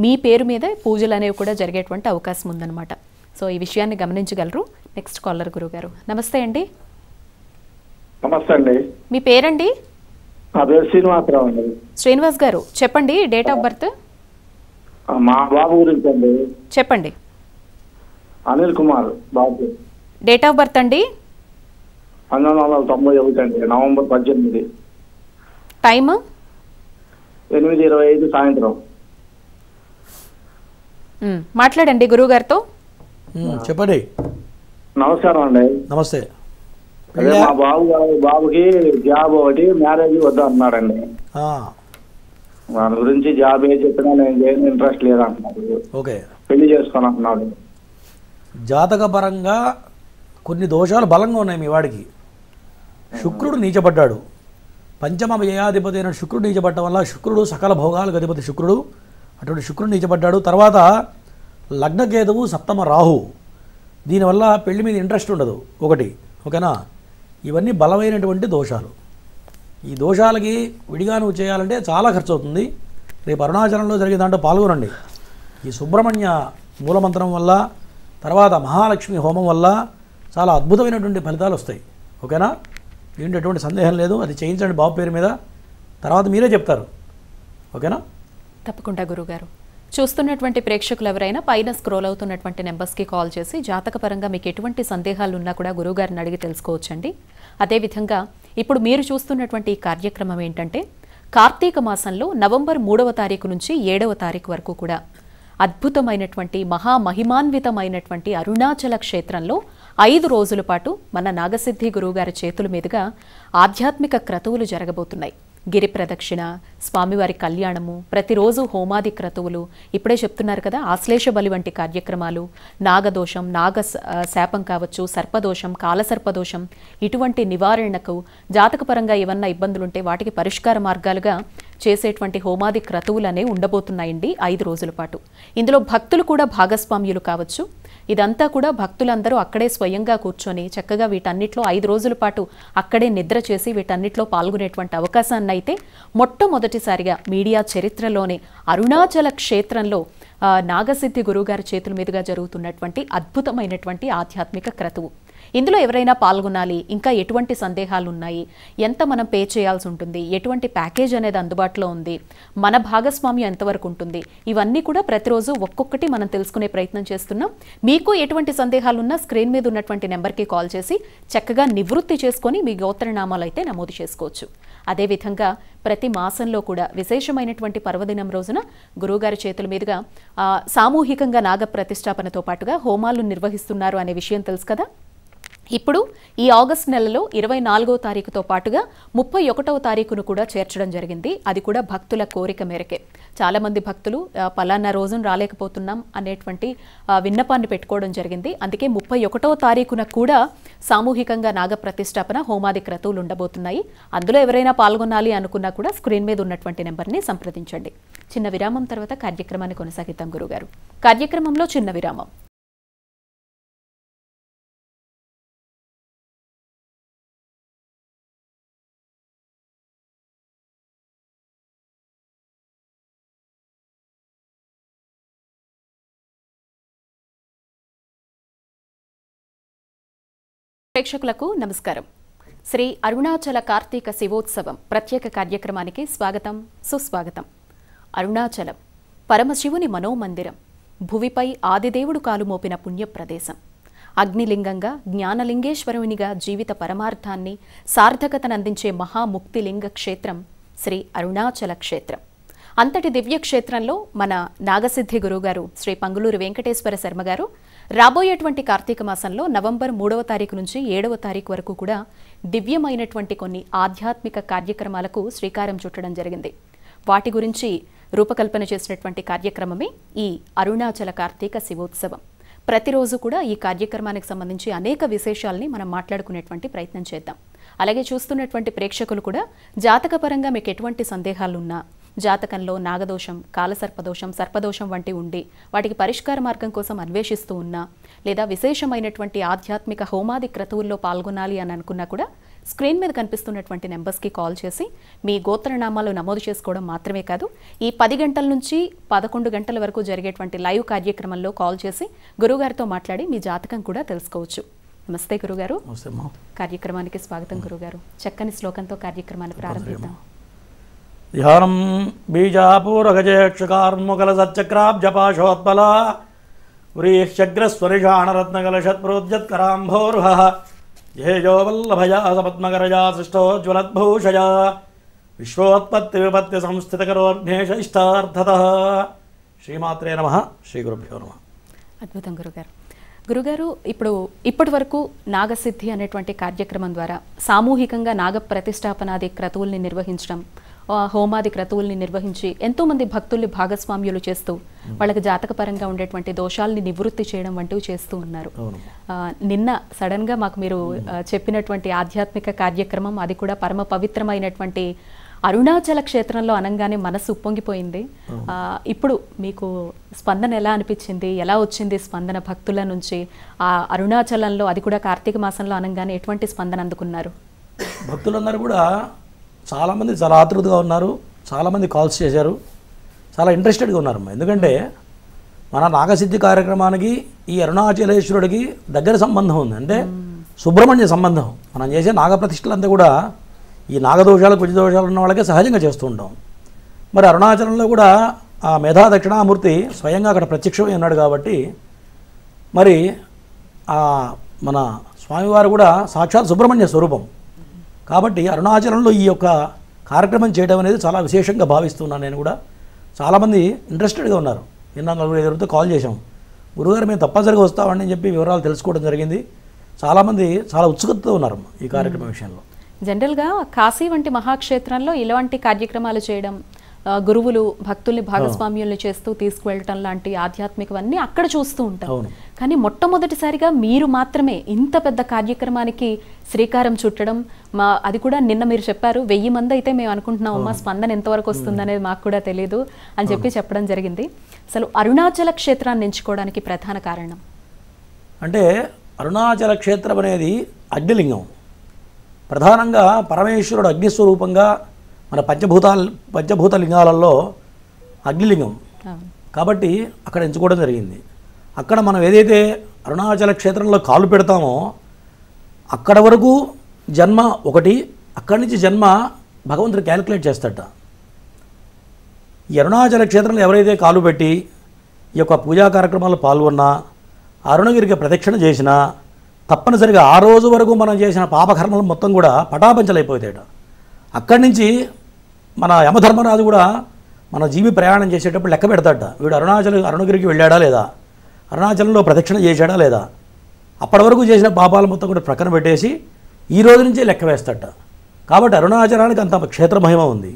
మీ పేరు మీదే పూజలు అనేవి కూడా జరిగేటువంటి అవకాశం ఉందన్నమాట. సో ఈ విషయాన్ని గమనించగలరు. నెక్స్ట్ కాలర్ గురుగారు. నమస్తే అండి. నమస్తే అండి. మీ పేరండి? నా పేరు శ్రీనివాసరావు అండి. శ్రీనివాస్ గారు చెప్పండి, డేట్ ఆఫ్ బర్త్ మా బాబు గురించి అండి. చెప్పండి. అనిల్ కుమార్ బాబు. డేట్ ఆఫ్ బర్త్ అండి? 1991 అండి, నవంబర్ 18. టైమ్ 8:25 సాయంత్రం. మాట్లాడండి గురువు గారితో. చెప్పండి. నమస్కారం అండి. నమస్తే. అదే మా బాబుకి జాబ్ ఒకటి, మ్యారేజ్ వద్దా అన్నాడండి. దాని గురించి జాబ్ ఏ చెప్పినా నేను చేయని ఇంట్రెస్ట్ లేదంటున్నాడు. ఓకే. పెళ్లి చేసుకొని అంటున్నాడు. జాతకపరంగా కొన్ని దోషాలు బలంగా ఉన్నాయి మీ వాడికి. శుక్రుడు నీచపడ్డాడు. పంచమ వ్యయాధిపతి అయిన శుక్రుడు నీచపడటం వల్ల, శుక్రుడు సకల భోగాలకు అధిపతి శుక్రుడు, అటువంటి శుక్రుడు నీచపడ్డాడు. తర్వాత లగ్నకేతువు, సప్తమ రాహు, దీనివల్ల పెళ్లి మీద ఇంట్రెస్ట్ ఉండదు ఒకటి. ఓకేనా? ఇవన్నీ బలమైనటువంటి దోషాలు. ఈ దోషాలకి విడిగా నువ్వు చేయాలంటే చాలా ఖర్చు అవుతుంది. రేపు అరుణాచలంలో జరిగే దాంట్లో పాల్గొనండి. ఈ సుబ్రహ్మణ్య మూలమంత్రం వల్ల, తర్వాత మహాలక్ష్మి హోమం వల్ల చాలా అద్భుతమైనటువంటి ఫలితాలు వస్తాయి. ఓకేనా? దీంట్లో ఎటువంటి సందేహం లేదు. అది చేయించండి బాబు పేరు మీద, తర్వాత మీరే చెప్తారు. ఓకేనా? తప్పకుండా గురుగారు. చూస్తున్నటువంటి ప్రేక్షకులు ఎవరైనా పైన స్క్రోల్ అవుతున్నటువంటి నెంబర్స్కి కాల్ చేసి జాతకపరంగా మీకు ఎటువంటి సందేహాలు ఉన్నా కూడా గురువుగారిని అడిగి తెలుసుకోవచ్చండి. అదేవిధంగా ఇప్పుడు మీరు చూస్తున్నటువంటి ఈ కార్యక్రమం ఏంటంటే, కార్తీక మాసంలో నవంబర్ 3వ తారీఖు నుంచి 7వ తారీఖు వరకు కూడా అద్భుతమైనటువంటి మహామహిమాన్వితమైనటువంటి అరుణాచల క్షేత్రంలో 5 రోజుల పాటు మన నాగసిద్ధి గురువుగారి చేతుల మీదుగా ఆధ్యాత్మిక క్రతువులు జరగబోతున్నాయి. గిరి ప్రదక్షిణ, స్వామివారి కళ్యాణము, ప్రతిరోజు హోమాది క్రతువులు, ఇప్పుడే చెప్తున్నారు కదా ఆశ్లేష బలి వంటి కార్యక్రమాలు, నాగదోషం, శాపం కావచ్చు, సర్పదోషం, కాలసర్పదోషం, ఇటువంటి నివారణకు జాతకపరంగా ఏమన్నా ఇబ్బందులుంటే వాటికి పరిష్కార మార్గాలుగా చేసేటువంటి హోమాది క్రతువులు అనేవి ఉండబోతున్నాయండి 5 రోజుల పాటు. ఇందులో భక్తులు కూడా భాగస్వామ్యులు కావచ్చు. ఇదంతా కూడా భక్తులందరూ అక్కడే స్వయంగా కూర్చొని చక్కగా వీటన్నిటిలో 5 రోజుల పాటు అక్కడే నిద్ర చేసి వీటన్నిటిలో పాల్గొనేటువంటి అవకాశాన్ని అయితే మొట్టమొదటిసారిగా మీడియా చరిత్రలోనే అరుణాచల క్షేత్రంలో నాగసిద్ధి గురువుగారి చేతుల మీదుగా జరుగుతున్నటువంటి అద్భుతమైనటువంటి ఆధ్యాత్మిక క్రతువు. ఇందులో ఎవరైనా పాల్గొనాలి, ఇంకా ఎటువంటి సందేహాలు ఉన్నాయి, ఎంత మనం పే చేయాల్సి ఉంటుంది, ఎటువంటి ప్యాకేజ్ అనేది అందుబాటులో ఉంది, మన భాగస్వామ్యం ఎంతవరకు ఉంటుంది, ఇవన్నీ కూడా ప్రతిరోజు ఒక్కొక్కటి మనం తెలుసుకునే ప్రయత్నం చేస్తున్నాం. మీకు ఎటువంటి సందేహాలు ఉన్నా స్క్రీన్ మీద ఉన్నటువంటి నెంబర్కి కాల్ చేసి చక్కగా నివృత్తి చేసుకొని మీ గోత్రనామాలు అయితే నమోదు చేసుకోవచ్చు. అదేవిధంగా ప్రతి మాసంలో కూడా విశేషమైనటువంటి పర్వదినం రోజున గురువుగారి చేతుల మీదుగా సామూహికంగా నాగ ప్రతిష్టాపనతో పాటుగా హోమాలు నిర్వహిస్తున్నారు అనే విషయం తెలుసు కదా. ఇప్పుడు ఈ ఆగస్టు నెలలో 24వ తారీఖుతో పాటుగా 31వ తారీఖును కూడా చేర్చడం జరిగింది. అది కూడా భక్తుల కోరిక మేరకే. చాలామంది భక్తులు పలానా రోజున రాలేకపోతున్నాం అనేటువంటి విన్నపాన్ని పెట్టుకోవడం జరిగింది. అందుకే 31వ తారీఖున కూడా సామూహికంగా నాగ ప్రతిష్టాపన హోమాది క్రతువులు ఉండబోతున్నాయి. అందులో ఎవరైనా పాల్గొనాలి అనుకున్నా కూడా స్క్రీన్ మీద ఉన్నటువంటి నెంబర్ని సంప్రదించండి. చిన్న విరామం తర్వాత కార్యక్రమాన్ని కొనసాగిద్దాం గురుగారు. కార్యక్రమంలో చిన్న విరామం. ప్రేక్షకులకు నమస్కారం. శ్రీ అరుణాచల కార్తీక శివోత్సవం ప్రత్యేక కార్యక్రమానికి స్వాగతం, సుస్వాగతం. అరుణాచలం పరమశివుని మనోమందిరం, భువిపై ఆదిదేవుడు కాలుమోపిన పుణ్యప్రదేశం. అగ్నిలింగంగా, జ్ఞానలింగేశ్వరునిగా జీవిత పరమార్థాన్ని సార్థకతనందించే మహాముక్తిలింగ క్షేత్రం శ్రీ అరుణాచల క్షేత్రం. అంతటి దివ్యక్షేత్రంలో మన నాగసిద్ధి గురువుగారు శ్రీ పంగులూరు వెంకటేశ్వర శర్మ గారు రాబోయేటువంటి కార్తీక మాసంలో నవంబర్ 3వ తారీఖు నుంచి 7వ తారీఖు వరకు కూడా దివ్యమైనటువంటి కొన్ని ఆధ్యాత్మిక కార్యక్రమాలకు శ్రీకారం చుట్టడం జరిగింది. వాటి గురించి రూపకల్పన చేసినటువంటి కార్యక్రమమే ఈ అరుణాచల కార్తీక శివోత్సవం. ప్రతిరోజు కూడా ఈ కార్యక్రమానికి సంబంధించి అనేక విశేషాలని మనం మాట్లాడుకునేటువంటి ప్రయత్నం చేద్దాం. అలాగే చూస్తున్నటువంటి ప్రేక్షకులు కూడా జాతకపరంగా మీకు ఎటువంటి సందేహాలున్నా, జాతకంలో నాగదోషం, కాలసర్పదోషం, సర్పదోషం వంటి ఉండి వాటికి పరిష్కార మార్గం కోసం అన్వేషిస్తూ ఉన్నా, లేదా విశేషమైనటువంటి ఆధ్యాత్మిక హోమాది క్రతువుల్లో పాల్గొనాలి అని అనుకున్నా కూడా స్క్రీన్ మీద కనిపిస్తున్నటువంటి నెంబర్స్కి కాల్ చేసి మీ గోత్రనామాలు నమోదు చేసుకోవడం మాత్రమే కాదు, ఈ 10 గంటల నుంచి 11 గంటల వరకు జరిగేటువంటి లైవ్ కార్యక్రమంలో కాల్ చేసి గురువుగారితో మాట్లాడి మీ జాతకం కూడా తెలుసుకోవచ్చు. నమస్తే గురుగారు. కార్యక్రమానికి స్వాగతం గురుగారు. చక్కని శ్లోకంతో కార్యక్రమాన్ని ప్రారంభిద్దాం. ధ్యానం బీజాపూరగజేక్షకార్ముకల సచ్చక్రాబ్జపాశోత్పల వ్రీశ్చగ్రస్వరిషాణరత్నకలశత్ప్రోద్యత్కరాంభోర్హ జేజో వల్లభజా సపద్మకరజా సృష్టోజ్వలద్భూషజా విశ్వోత్పత్తి విపత్తి సంస్థితకరోర్ఘ్నేష ఇష్టార్థతః. శ్రీమాత్రే నమః. శ్రీ గురుభ్యో నమః. అద్భుతం గురుగారు. గురుగారు, ఇప్పటి వరకు నాగసిద్ధి అనేటువంటి కార్యక్రమం ద్వారా సామూహికంగా నాగ ప్రతిష్టాపనాది క్రతువుల్ని నిర్వహించడం, హోమాది క్రతువుల్ని నిర్వహించి ఎంతోమంది భక్తుల్ని భాగస్వామ్యులు చేస్తూ వాళ్ళకి జాతకపరంగా ఉండేటువంటి దోషాలని నివృత్తి చేయడం వంటివి చేస్తూ ఉన్నారు. నిన్న సడన్గా మాకు మీరు చెప్పినటువంటి ఆధ్యాత్మిక కార్యక్రమం, అది కూడా పరమ పవిత్రమైనటువంటి అరుణాచల క్షేత్రంలో అనంగానే మనసు ఉప్పొంగిపోయింది. ఇప్పుడు మీకు స్పందన ఎలా అనిపించింది? ఎలా వచ్చింది స్పందన భక్తుల నుంచి? ఆ అరుణాచలంలో, అది కూడా కార్తీక మాసంలో అనంగానే ఎటువంటి స్పందన అందుకున్నారు? భక్తులందరూ కూడా చాలామంది చాలా ఆతృతగా ఉన్నారు. చాలామంది కాల్స్ చేశారు. చాలా ఇంట్రెస్టెడ్గా ఉన్నారమ్మా. ఎందుకంటే మన నాగసిద్ధి కార్యక్రమానికి ఈ అరుణాచలేశ్వరుడికి దగ్గర సంబంధం ఉంది. అంటే సుబ్రహ్మణ్య సంబంధం. మనం చేసే నాగప్రతిష్టలంతా కూడా ఈ నాగదోషాలు, కుజదోషాలు ఉన్న వాళ్ళకే సహజంగా చేస్తూ ఉంటాం. మరి అరుణాచలంలో కూడా ఆ మేధా దక్షిణామూర్తి స్వయంగా అక్కడ ప్రత్యక్షమై ఉన్నాడు కాబట్టి మరి మన స్వామివారు కూడా సాక్షాత్ సుబ్రహ్మణ్య స్వరూపం. కాబట్టి అరుణాచలంలో ఈ యొక్క కార్యక్రమం చేయడం అనేది చాలా విశేషంగా భావిస్తున్నాను నేను కూడా. చాలామంది ఇంట్రెస్టెడ్గా ఉన్నారు. నిన్న 4-5 కాల్ చేశాం. గురుగారు మేము తప్పనిసరిగా వస్తామని చెప్పి వివరాలు తెలుసుకోవడం జరిగింది. చాలామంది చాలా ఉత్సుకతతో ఉన్నారు ఈ కార్యక్రమం విషయంలో. జనరల్గా కాశీ వంటి మహాక్షేత్రంలో ఇలాంటి కార్యక్రమాలు చేయడం, గురువులు భక్తుల్ని భాగస్వామ్యుల్ని చేస్తూ తీసుకువెళ్ళటం లాంటి ఆధ్యాత్మికవన్నీ అక్కడ చూస్తూ ఉంటాం. కానీ మొట్టమొదటిసారిగా మీరు మాత్రమే ఇంత పెద్ద కార్యక్రమానికి శ్రీకారం చుట్టడం, అది కూడా నిన్న మీరు చెప్పారు 1000 మంది అయితే మేము అనుకుంటున్నాం, మా స్పందన ఎంతవరకు వస్తుందనేది మాకు కూడా తెలియదు అని చెప్పడం జరిగింది. అసలు అరుణాచల క్షేత్రాన్ని ఎంచుకోవడానికి ప్రధాన కారణం అంటే అరుణాచల క్షేత్రం అనేది అగ్నిలింగం. ప్రధానంగా పరమేశ్వరుడు అగ్నిస్వరూపంగా మన పంచభూత లింగాలలో అగ్నిలింగం కాబట్టి అక్కడ ఎంచుకోవడం జరిగింది. అక్కడ మనం ఏదైతే అరుణాచల క్షేత్రంలో కాలు పెడతామో అక్కడ వరకు జన్మ ఒకటి, అక్కడి నుంచి జన్మ భగవంతుడు క్యాలిక్యులేట్ చేస్తాడట. ఈ అరుణాచల క్షేత్రంలో ఎవరైతే కాలు పెట్టి ఈ యొక్క పూజా కార్యక్రమాల్లో పాల్గొన్నా, అరుణగిరికి ప్రదక్షిణ చేసినా తప్పనిసరిగా ఆ రోజు వరకు మనం చేసిన పాపకర్మలు మొత్తం కూడా పటాపంచలైపోతాయట. అక్కడి నుంచి మన యమధర్మరాజు కూడా మన జీవి ప్రయాణం చేసేటప్పుడు లెక్క పెడతాడట. వీడు అరుణగిరికి వెళ్ళాడా లేదా, అరుణాచలంలో ప్రదక్షిణ చేశాడా లేదా, అప్పటి వరకు చేసిన పాపాల మొత్తం కూడా ప్రక్కన పెట్టేసి ఈ రోజు నుంచే లెక్క వేస్తాడట. కాబట్టి అరుణాచలానికి అంత క్షేత్ర మహిమ ఉంది.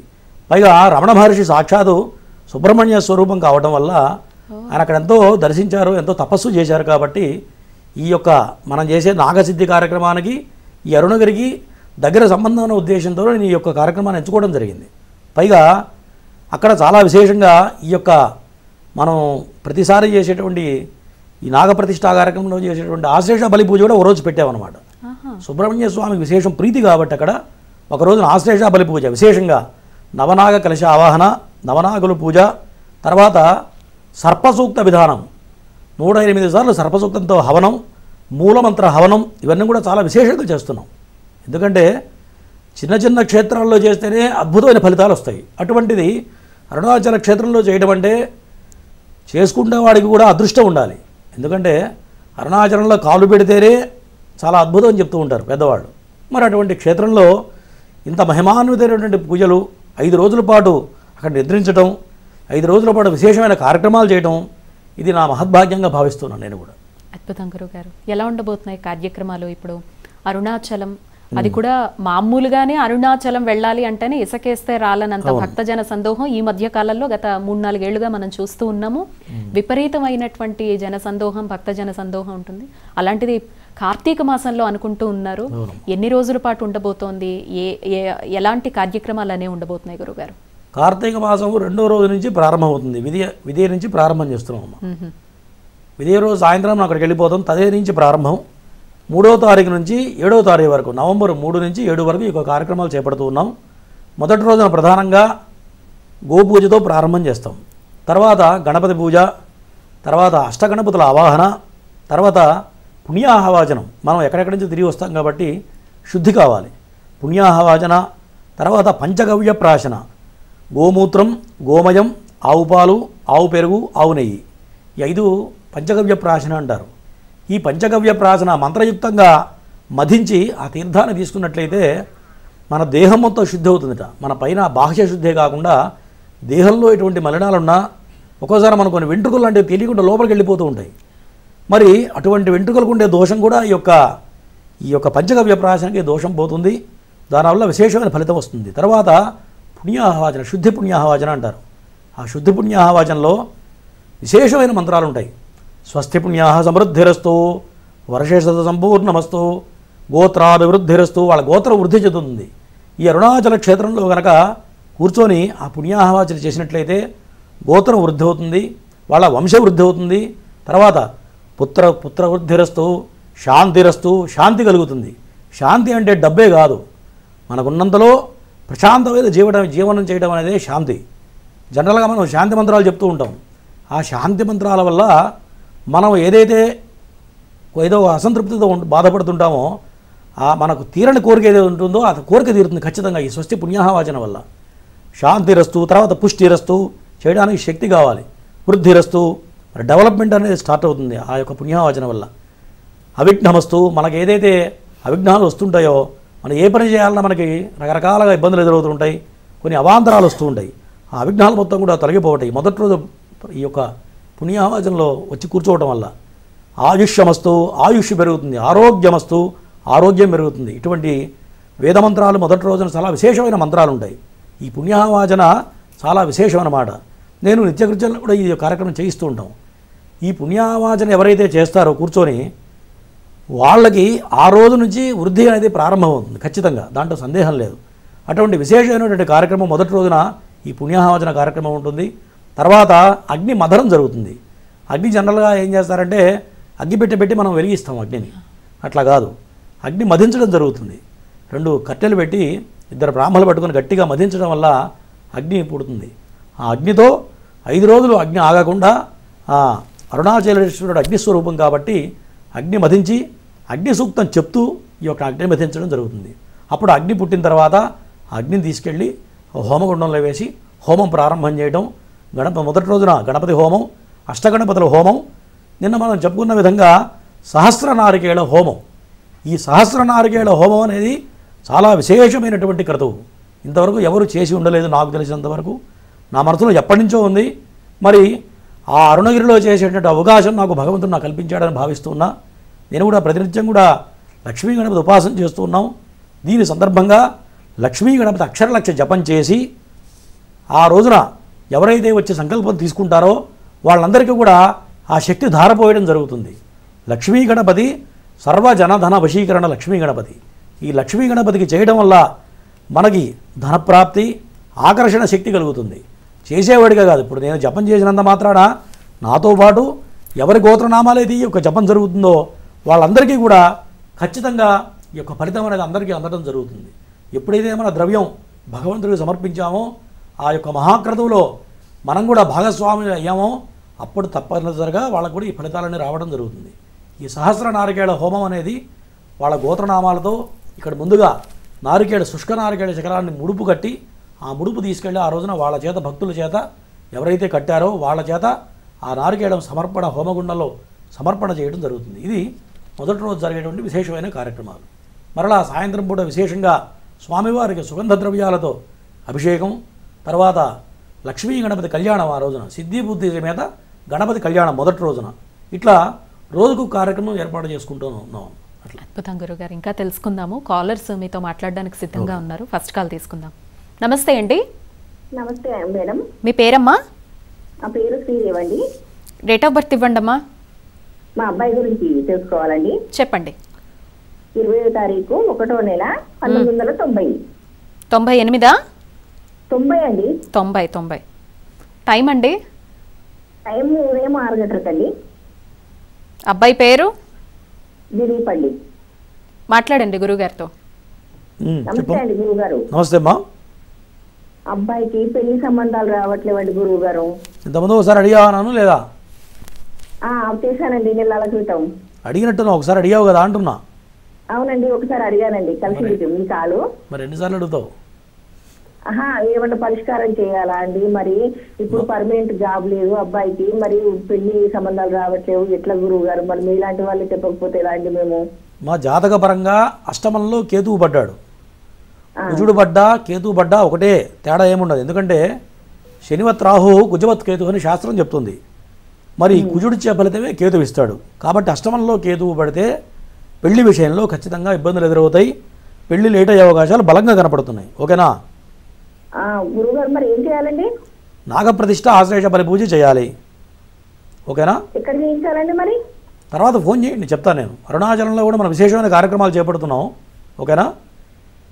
పైగా రమణ మహర్షి సాక్షాత్తు సుబ్రహ్మణ్య స్వరూపం కావడం వల్ల ఆయన అక్కడ ఎంతో దర్శించారు, ఎంతో తపస్సు చేశారు. కాబట్టి ఈ యొక్క మనం చేసే నాగసిద్ధి కార్యక్రమానికి ఈ అరుణగిరికి దగ్గర సంబంధం ఉన్న ఉద్దేశంతో నేను ఈ యొక్క కార్యక్రమాన్ని ఎంచుకోవడం జరిగింది. పైగా అక్కడ చాలా విశేషంగా ఈ యొక్క మనం ప్రతిసారి చేసేటువంటి ఈ నాగప్రతిష్ఠా కార్యక్రమంలో చేసేటువంటి ఆశ్లేష బలి పూజ కూడా ఒకరోజు పెట్టామన్నమాట. సుబ్రహ్మణ్య స్వామికి విశేషం ప్రీతి కాబట్టి అక్కడ ఒకరోజు ఆశ్లేష బలి పూజ విశేషంగా నవనాగ కలశ ఆవాహన, నవనాగుల పూజ, తర్వాత సర్పసూక్త విధానం 108 సార్లు సర్పసూక్తంతో హవనం, మూలమంత్ర హవనం, ఇవన్నీ కూడా చాలా విశేషంగా చేస్తున్నాం. ఎందుకంటే చిన్న చిన్న క్షేత్రాల్లో చేస్తేనే అద్భుతమైన ఫలితాలు వస్తాయి. అటువంటిది అరుణాచల క్షేత్రంలో చేయడం అంటే చేసుకునే వాడికి కూడా అదృష్టం ఉండాలి. ఎందుకంటే అరుణాచలంలో కాలు పెడితేనే చాలా అద్భుతం అని చెప్తూ ఉంటారు పెద్దవాళ్ళు. మరి అటువంటి క్షేత్రంలో ఇంత మహిమాన్వితమైనటువంటి పూజలు 5 రోజుల పాటు అక్కడ నిద్రించడం, 5 రోజుల పాటు విశేషమైన కార్యక్రమాలు చేయడం, ఇది నా మహద్భాగ్యంగా భావిస్తున్నాను నేను కూడా. అద్భుతం గురుగారు. ఎలా ఉండబోతున్నాయి కార్యక్రమాలు ఇప్పుడు? అరుణాచలం, అది కూడా మామూలుగానే అరుణాచలం వెళ్ళాలి అంటేనే ఇసకేస్తే రాలనంత భక్తజన సందోహం ఈ మధ్య కాలంలో గత 3-4 ఏళ్లుగా మనం చూస్తూ ఉన్నాము. విపరీతమైనటువంటి జన సందోహం, భక్తజన సందోహం ఉంటుంది. అలాంటిది కార్తీక మాసంలో అనుకుంటూ ఉన్నారు. ఎన్ని రోజుల పాటు ఉండబోతోంది? ఎలాంటి కార్యక్రమాలు అనేవి ఉండబోతున్నాయి గురుగారు? కార్తీక మాసం 2వ రోజు నుంచి ప్రారంభమవుతుంది. విధియ నుంచి ప్రారంభం చేస్తున్నాం అమ్మ. విధియ రోజు సాయంత్రం అక్కడికి వెళ్ళిపోతాం. తదే నుంచి ప్రారంభం 3వ తారీఖు నుంచి 7వ తారీఖు వరకు, నవంబర్ 3 నుంచి 7 వరకు ఈ కార్యక్రమాలు చేపడుతూ ఉన్నాం. మొదటి రోజున ప్రధానంగా గోపూజతో ప్రారంభం చేస్తాం. తర్వాత గణపతి పూజ, తర్వాత అష్టగణపతుల ఆవాహన, తర్వాత పుణ్యాహవాచనం. మనం ఎక్కడెక్కడి నుంచి తిరిగి వస్తాం కాబట్టి శుద్ధి కావాలి. పుణ్యాహవాచన, తర్వాత పంచగవ్య ప్రాశన, గోమూత్రం, గోమయం, ఆవు పాలు, ఆవు పెరుగు, ఆవు నెయ్యి, ఈ 5 పంచగవ్య ప్రాశన అంటారు. ఈ పంచగవ్య ప్రాశన మంత్రయుక్తంగా మధించి ఆ తీర్థాన్ని తీసుకున్నట్లయితే మన దేహం మొత్తం శుద్ధి అవుతుందట. మన పైన బాహ్య శుద్ధే కాకుండా దేహంలో ఎటువంటి మలినాలున్నా ఒక్కోసారి మన కొన్ని వెంట్రుకలు లాంటివి తెలియకుండా లోపలికి వెళ్ళిపోతూ ఉంటాయి. మరి అటువంటి వెంట్రుకలకు ఉండే దోషం కూడా ఈ యొక్క పంచగవ్య ప్రాశనకి దోషం పోతుంది. దానివల్ల విశేషమైన ఫలితం వస్తుంది. తర్వాత పుణ్యాహవాచన, శుద్ధి పుణ్యాహవాచన అంటారు. ఆ శుద్ధి పుణ్యాహవాచనలో విశేషమైన మంత్రాలు ఉంటాయి. స్వస్తి పుణ్యాహ సమృద్ధిరస్తు, వర్షేషత సంపూర్ణమస్తు, గోత్రాభివృద్ధిరస్తు, వాళ్ళ గోత్ర వృద్ధి చెందుతుంది. ఈ అరుణాచల క్షేత్రంలో కనుక కూర్చొని ఆ పుణ్యాహవాచన చేసినట్లయితే గోత్రం వృద్ధి అవుతుంది, వాళ్ళ వంశ వృద్ధి అవుతుంది. తర్వాత పుత్రవృద్ధిరస్తు, శాంతిరస్తు, శాంతి కలుగుతుంది. శాంతి అంటే డబ్బే కాదు, మనకున్నంతలో ప్రశాంతమైన జీవనం చేయడం అనేది శాంతి. జనరల్గా మనం శాంతి మంత్రాలు చెప్తూ ఉంటాం. ఆ శాంతి మంత్రాల వల్ల మనం ఏదైతే ఏదో అసంతృప్తితో బాధపడుతుంటామో మనకు తీరని కోరిక ఏదైతే ఉంటుందో ఆ కోరిక తీరుతుంది ఖచ్చితంగా ఈ స్వస్తి పుణ్యాహవాచన వల్ల. శాంతిరస్తు, తర్వాత పుష్టిరస్తు, చేయడానికి శక్తి కావాలి. వృద్ధిరస్తు, డెవలప్మెంట్ అనేది స్టార్ట్ అవుతుంది ఆ యొక్క పుణ్యాహవాచన వల్ల. అవిఘ్నమస్తు, మనకు ఏదైతే అవిఘ్నాలు వస్తుంటాయో, మనం ఏ పని చేయాలన్నా మనకి రకరకాలుగా ఇబ్బందులు ఎదురవుతుంటాయి, కొన్ని అవాంతరాలు వస్తూ ఉంటాయి. ఆ అవిఘ్నాలు మొత్తం కూడా తొలగిపోవటాయి మొదటి రోజు ఈ యొక్క పుణ్యాహవాచనలో వచ్చి కూర్చోవటం వల్ల. ఆయుష్యమస్తు, ఆయుష్ పెరుగుతుంది. ఆరోగ్యమస్తు, ఆరోగ్యం పెరుగుతుంది. ఇటువంటి వేదమంత్రాలు మొదటి రోజున చాలా విశేషమైన మంత్రాలు ఉంటాయి. ఈ పుణ్యాహవాచన చాలా విశేషమన్నమాట. నేను నిత్యకృత్యంలో కూడా ఈ కార్యక్రమం చేయిస్తూ ఉంటాం. ఈ పుణ్యాహవాచన ఎవరైతే చేస్తారో కూర్చొని వాళ్ళకి ఆ రోజు నుంచి వృద్ధి అనేది ప్రారంభమవుతుంది ఖచ్చితంగా, దాంట్లో సందేహం లేదు. అటువంటి విశేషమైనటువంటి కార్యక్రమం మొదటి రోజున ఈ పుణ్యాహవాచన కార్యక్రమం ఉంటుంది. తర్వాత అగ్ని మథనం జరుగుతుంది. అగ్ని జనరల్గా ఏం చేస్తారంటే అగ్గి పెట్టి మనం వెలిగిస్తాం అగ్నిని. అట్లా కాదు, అగ్ని మధించడం జరుగుతుంది. 2 కట్టెలు పెట్టి 2 బ్రాహ్మణులు పట్టుకొని గట్టిగా మధించడం వల్ల అగ్ని పుడుతుంది. ఆ అగ్నితో 5 రోజులు అగ్ని ఆగకుండా అరుణాచలేశ్వరుడు అగ్నిస్వరూపం కాబట్టి అగ్ని మధించి అగ్ని సూక్తం చెప్తూ ఈ యొక్క అగ్ని మధించడం జరుగుతుంది. అప్పుడు అగ్ని పుట్టిన తర్వాత అగ్నిని తీసుకెళ్ళి హోమగుండంలో వేసి హోమం ప్రారంభం చేయడం. మొదటి రోజున గణపతి హోమం, అష్టగణపతుల హోమం, నిన్న మనం చెప్పుకున్న విధంగా సహస్రనారికేళ హోమం. ఈ సహస్రనారికేళ హోమం అనేది చాలా విశేషమైనటువంటి క్రతువు. ఇంతవరకు ఎవరు చేసి ఉండలేదు నాకు తెలిసినంతవరకు. నా మనసులో ఎప్పటి నుంచో ఉంది. మరి ఆ అరుణగిరిలో చేసేటువంటి అవకాశం నాకు భగవంతుడు నాకు కల్పించాడని భావిస్తున్నా. నేను కూడా ప్రతినిత్యం కూడా లక్ష్మీ గణపతి ఉపాసన చేస్తూ ఉన్నాం. దీని సందర్భంగా లక్ష్మీ గణపతి అక్షరలక్ష జపం చేసి ఆ రోజున ఎవరైతే వచ్చి సంకల్పం తీసుకుంటారో వాళ్ళందరికీ కూడా ఆ శక్తి ధారపోయడం జరుగుతుంది. లక్ష్మీ గణపతి సర్వజనధన వశీకరణ లక్ష్మీ గణపతి. ఈ లక్ష్మీ గణపతికి చేయడం వల్ల మనకి ధనప్రాప్తి, ఆకర్షణ శక్తి కలుగుతుంది. చేసేవాడిగా కాదు, ఇప్పుడు నేను జపం చేసినంత మాత్రాన నాతో పాటు ఎవరి గోత్రనామాలైతే ఈ యొక్క జపం జరుగుతుందో వాళ్ళందరికీ కూడా ఖచ్చితంగా ఈ యొక్క ఫలితం అనేది అందరికీ అందడం జరుగుతుంది. ఎప్పుడైతే మన ద్రవ్యం భగవంతుడికి సమర్పించామో ఆ యొక్క మహాక్రతువులో మనం కూడా భాగస్వామి అయ్యామో అప్పుడు తప్పనిసరిగా వాళ్ళకు కూడా ఈ ఫలితాలన్నీ రావడం జరుగుతుంది. ఈ సహస్ర నారికేళ హోమం అనేది వాళ్ళ గోత్రనామాలతో ఇక్కడ ముందుగా శుష్క నారికేళ శిఖరాన్ని ముడుపు కట్టి ఆ ముడుపు తీసుకెళ్ళి ఆ రోజున వాళ్ళ చేత భక్తుల చేత ఎవరైతే కట్టారో వాళ్ళ చేత ఆ నారికేళం సమర్పణ హోమగుండంలో సమర్పణ చేయడం జరుగుతుంది. ఇది మొదటి రోజు జరిగేటువంటి విశేషమైన కార్యక్రమాలు. మరలా సాయంత్రం పూట విశేషంగా స్వామివారికి సుగంధ ద్రవ్యాలతో అభిషేకం, తర్వాత లక్ష్మీ గణపతి కళ్యాణం ఆ రోజున సిద్ధి బుద్ధి సమేత గణపతి కళ్యాణం మొదటి రోజున. ఇట్లా రోజుకు కార్యక్రమం ఏర్పాటు చేసుకుంటూ ఉన్నాం. అట్లా అద్భుతం గురుగారు. ఇంకా తెలుసుకుందాము. కాలర్స్ మీతో మాట్లాడడానికి సిద్ధంగా ఉన్నారు. ఫస్ట్ కాల్ తీసుకుందాం. నమస్తే అండి. నమస్తే మేడం. మీ పేరమ్మా? నా పేరు శ్రీదేవండి. డేట్ ఆఫ్ బర్త్ ఇవ్వండి అమ్మా. మా అబ్బాయి గురించి తెలుసుకోవాలండి. చెప్పండి. 20వ తారీఖు 1వ నెల 1990. 98? 90 అండి. 90. టైం అండి? టైం ఉదయం 6 గంటలకండి. అబ్బాయి పేరు? దిలీప్ అండి. మాట్లాడండి గురుగారితో. నమస్తే అండి గురుగారు. నమస్తే అమ్మా. అబ్బాయికి పెళ్లి సంబంధాలు రావట్లేవండి గురువు గారు. ఇంతకుముందు ఒకసారి అడిగాను లేదా? చేశానండి నెలల క్రితం. అడిగినట్టున్నా ఒకసారి అడిగావు కదా అంటున్నా. అవునండి ఒకసారి అడిగానండి, కలిసి మీ కాలు. మరి ఎన్నిసార్లు అడుగుతావు? ఏమన్నా పరిష్కారం చేయాలా అండి? మరి ఇప్పుడు పర్మనెంట్ జాబ్ లేదు అబ్బాయికి, మరి పెళ్లి సంబంధాలు రావట్లేవు, ఎట్లా గురువు గారు? మరి మీలాంటి వాళ్ళు చెప్పకపోతే ఎలా అండి మేము? మా జాతక పరంగా అష్టమంలో కేతువు పడ్డాడు. కుజుడు పడ్డా కేతువు పడ్డా ఒకటే, తేడా ఏముండదు. ఎందుకంటే శనివత్ రాహు కుజవత్ కేతు అని శాస్త్రం చెప్తుంది. మరి కుజుడిచ్చే ఫలితమే కేతువు ఇస్తాడు. కాబట్టి అష్టమంలో కేతువు పడితే పెళ్లి విషయంలో ఖచ్చితంగా ఇబ్బందులు ఎదురవుతాయి. పెళ్లి లేట్ అయ్యే అవకాశాలు బలంగా కనపడుతున్నాయి. ఓకేనా? గురుగారు మరి ఏం చేయాలండి? నాగప్రతిష్ఠ ఆశ్లేష బలి పూజ చేయాలి. ఓకేనా? ఎక్కడ చేయించాలండి మరి? తర్వాత ఫోన్ చేయండి, చెప్తాను నేను. అరుణాచలంలో కూడా మనం విశేషమైన కార్యక్రమాలు చేపడుతున్నాం. ఓకేనా?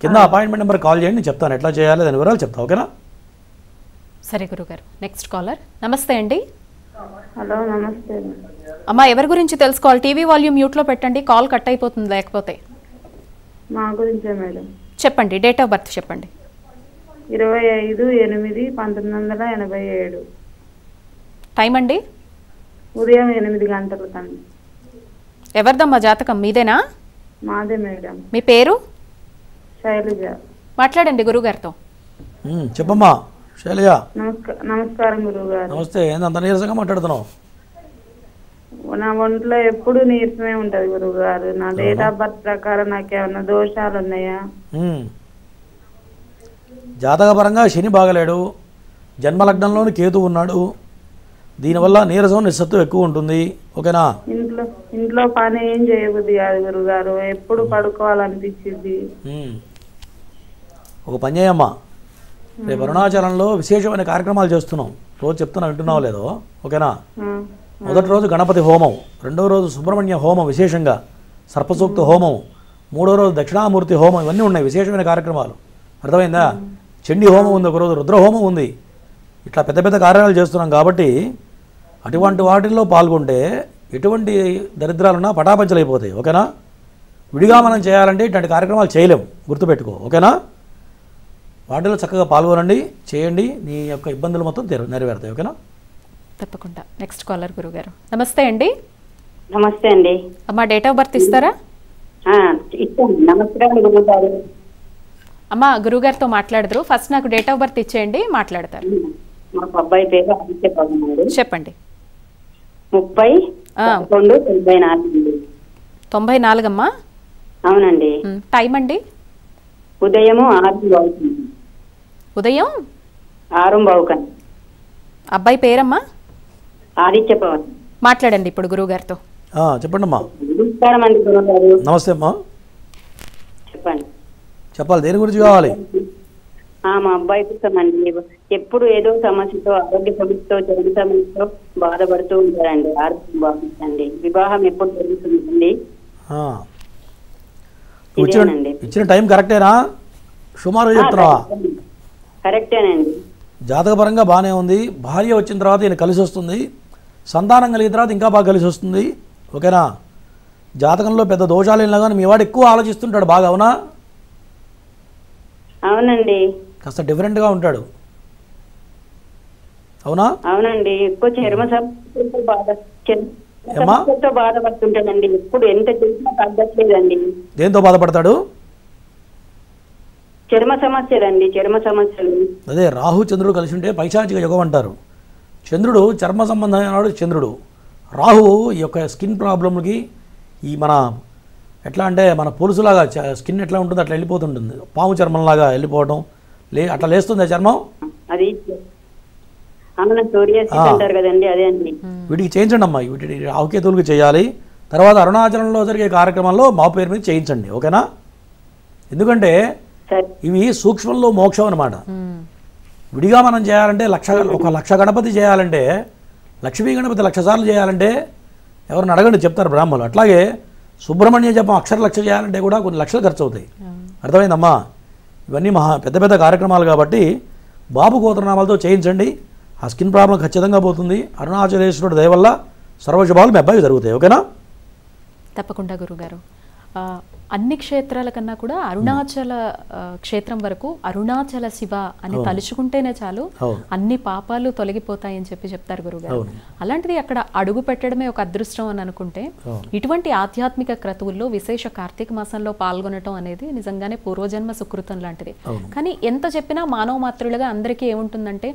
కింద అపాయింట్మెంట్ నెంబర్ కాల్ చేయండి, నేను చెప్తాను ఎట్లా చేయాలి, దాని వివరాలు చెప్తా. ఓకేనా? సరే గురుగారు. Next caller. నమస్తే అండి. హలో నమస్తే. అమ్మా ఎవరి గురించి తెలుసుకోవాలి? టీవీ వాల్యూమ్ మ్యూట్లో పెట్టండి, కాల్ కట్ అయిపోతుంది లేకపోతే. మా గురించే మేడం. చెప్పండి, డేట్ ఆఫ్ బర్త్ చెప్పండి. 25/8/1987. టైం అండి? ఉదయం 8 గంటలకు తండ్రి. ఎవరిదమ్మా జాతకం? మీదేనా? మాదే మేడం. మీ పేరు? శైలజ. మాట్లాడండి గురుగారితో. చెప్పమ్మా శైలజ. నమస్కారం గురువు గారు. నమస్తే. ఏందంత నీరసంగా మాట్లాడుతున్నావు? నా ఒంట్లో ఎప్పుడు నీరసమే ఉంటది గురువు గారు. నా డేట్ ఆఫ్ బర్త్ ప్రకారం నాకేమన్నా దోషాలు ఉన్నాయా? జాతకపరంగా శని బాగలేడు, జన్మలగ్నంలోని కేతు ఉన్నాడు. దీనివల్ల నీరసం నిస్సత్తు ఎక్కువ ఉంటుంది. ఓకేనా? ఇంట్లో పని ఏం చేయబుద్ది కాదు గురువు గారు, ఎప్పుడు పడుకోవాలనిపించింది. ఒక పని చేయమ్మా, రేపు అరుణాచలంలో విశేషమైన కార్యక్రమాలు చేస్తున్నాం. రోజు చెప్తున్నా, వింటున్నావు లేదో? ఓకేనా? మొదటి రోజు గణపతి హోమం, రెండవ రోజు సుబ్రహ్మణ్య హోమం విశేషంగా, సర్పసూక్త హోమం, మూడో రోజు దక్షిణామూర్తి హోమం, ఇవన్నీ ఉన్నాయి విశేషమైన కార్యక్రమాలు. అర్థమైందా? చండీ హోమం ఉంది, ఒకరోజు రుద్రహోమం ఉంది. ఇట్లా పెద్ద పెద్ద కార్యాలు చేస్తున్నాం. కాబట్టి అటువంటి వాటిల్లో పాల్గొంటే ఎటువంటి దరిద్రాలున్నా పటాపంచలైపోతాయి. ఓకేనా? విడిగా మనం చేయాలంటే ఇట్లాంటి కార్యక్రమాలు చేయలేం, గుర్తుపెట్టుకో. ఓకేనా? వాటిలో చక్కగా పాల్గొనండి, చేయండి, నీ యొక్క ఇబ్బందులు మొత్తం నెరవేరుతాయి. ఓకేనా? తప్పకుండా. నెక్స్ట్ కాలర్ గురుగారు. నమస్తే అండి. నమస్తే అండి. అమ్మా డేట్ ఆఫ్ బర్త్ ఇస్తారా? ఇస్తాను. నమస్కారం గురుగారు. అమ్మా గురుగారితో మాట్లాడదురు, ఫస్ట్ నాకు డేట్ ఆఫ్ బర్త్ ఇచ్చేయండి, మాట్లాడతారు. మాకు అబ్బాయి పేరు ఆదిత్య పవన్. చెప్పండి. 30/11/94. 94 అమ్మా? అవునండి. టైం అండి? ఉదయం 6:00. ఉదయం 6:00. అబ్బాయి పేరమ్మా? ఆదిత్య పవన్. మాట్లాడండి ఇప్పుడు గురుగారితో. చెప్పండి అమ్మా. నమస్కారం అండి గురుగారు. నమస్తే అమ్మా. చెప్పండి. చెప్పాలి, దేని గురించి కావాలి? మా అబ్బాయి కోసం అండి. ఎప్పుడు ఏదో సమస్యతో, ఆరోగ్య సమస్యతో, చదువు సమస్యతో బాధపడుతూ ఉంటారండి. ఆరోగ్యం బాగుందండి. వివాహం ఎప్పుడు జరుగుతుందండి? ఇచ్చిన టైం కరెక్టేనా? సుమారు చెప్తున్నావా? కరెక్టేనండి. జాతకపరంగా బాగానే ఉంది. భార్య వచ్చిన తర్వాత ఈయన కలిసి వస్తుంది, సంతానం కలిగిన తర్వాత ఇంకా బాగా కలిసి వస్తుంది. ఓకేనా? జాతకంలో పెద్ద దోషాలు ఏం కానీ మీ వాడు ఎక్కువ ఆలోచిస్తుంటాడు బాగా. అవునా? అవునండి. కాస్త డిఫరెంట్గా ఉంటాడు. అవునా? అవునండి. ఎక్కువ చర్మ సమస్యతో బాధపడుతుంటాడండి. ఎప్పుడు ఎంత చేసినా తగ్గట్లేదండి. దేంతో బాధపడతాడు? చర్మ సమస్యలండి. చర్మ సమస్యలు. అదే రాహు చంద్రుడు కలిసి ఉంటే పైశాచిక యుగం అంటారు. చంద్రుడు చర్మ సంబంధమైన వాడు చంద్రుడు. రాహువు ఈ యొక్క స్కిన్ ప్రాబ్లంకి, ఈ మన ఎట్లా అంటే మన పొలుసులాగా స్కిన్ ఎట్లా ఉంటుందో అట్లా వెళ్ళిపోతుంటుంది, పాము చర్మంలాగా వెళ్ళిపోవడం, అట్లా లేస్తుంది చర్మం. అది అంటారు కదండి, అదే అండి. వీటికి చేయించండి అమ్మా, వీటి రాహుకేతువులకి చేయాలి. తర్వాత అరుణాచలంలో జరిగే కార్యక్రమంలో మా పేరు మీద చేయించండి. ఓకేనా? ఎందుకంటే ఇవి సూక్ష్మంలో మోక్షం అనమాట. విడిగా మనం చేయాలంటే 1,00,000 గణపతి చేయాలంటే, లక్ష్మీ గణపతి 1,00,000 సార్లు చేయాలంటే ఎవరిని అడగండి, చెప్తారు బ్రాహ్మణులు. అట్లాగే సుబ్రహ్మణ్య జపం అక్షర లక్ష చేయాలంటే కూడా కొన్ని లక్షలు ఖర్చు అవుతాయి. అర్థమైందమ్మా? ఇవన్నీ పెద్ద పెద్ద కార్యక్రమాలు కాబట్టి బాబు గోత్రనామాలతో చేయించండి. ఆ స్కిన్ ప్రాబ్లం ఖచ్చితంగా పోతుంది. అరుణాచలేశ్వరుడు దయ వల్ల సర్వశుభాలు మీ అబ్బాయి జరుగుతాయి. ఓకేనా? తప్పకుండా గురుగారు. అన్ని క్షేత్రాల కన్నా కూడా అరుణాచల క్షేత్రం వరకు అరుణాచల శివ అని తలుచుకుంటేనే చాలు అన్ని పాపాలు తొలగిపోతాయని చెప్తారు గురుగారు. అలాంటిది అక్కడ అడుగు పెట్టడమే ఒక అదృష్టం అని అనుకుంటే ఇటువంటి ఆధ్యాత్మిక క్రతువుల్లో విశేష కార్తీక మాసంలో పాల్గొనటం అనేది నిజంగానే పూర్వజన్మ సుకృతం లాంటిది. కానీ ఎంత చెప్పినా మానవ మాత్రులుగా అందరికీ ఏముంటుందంటే,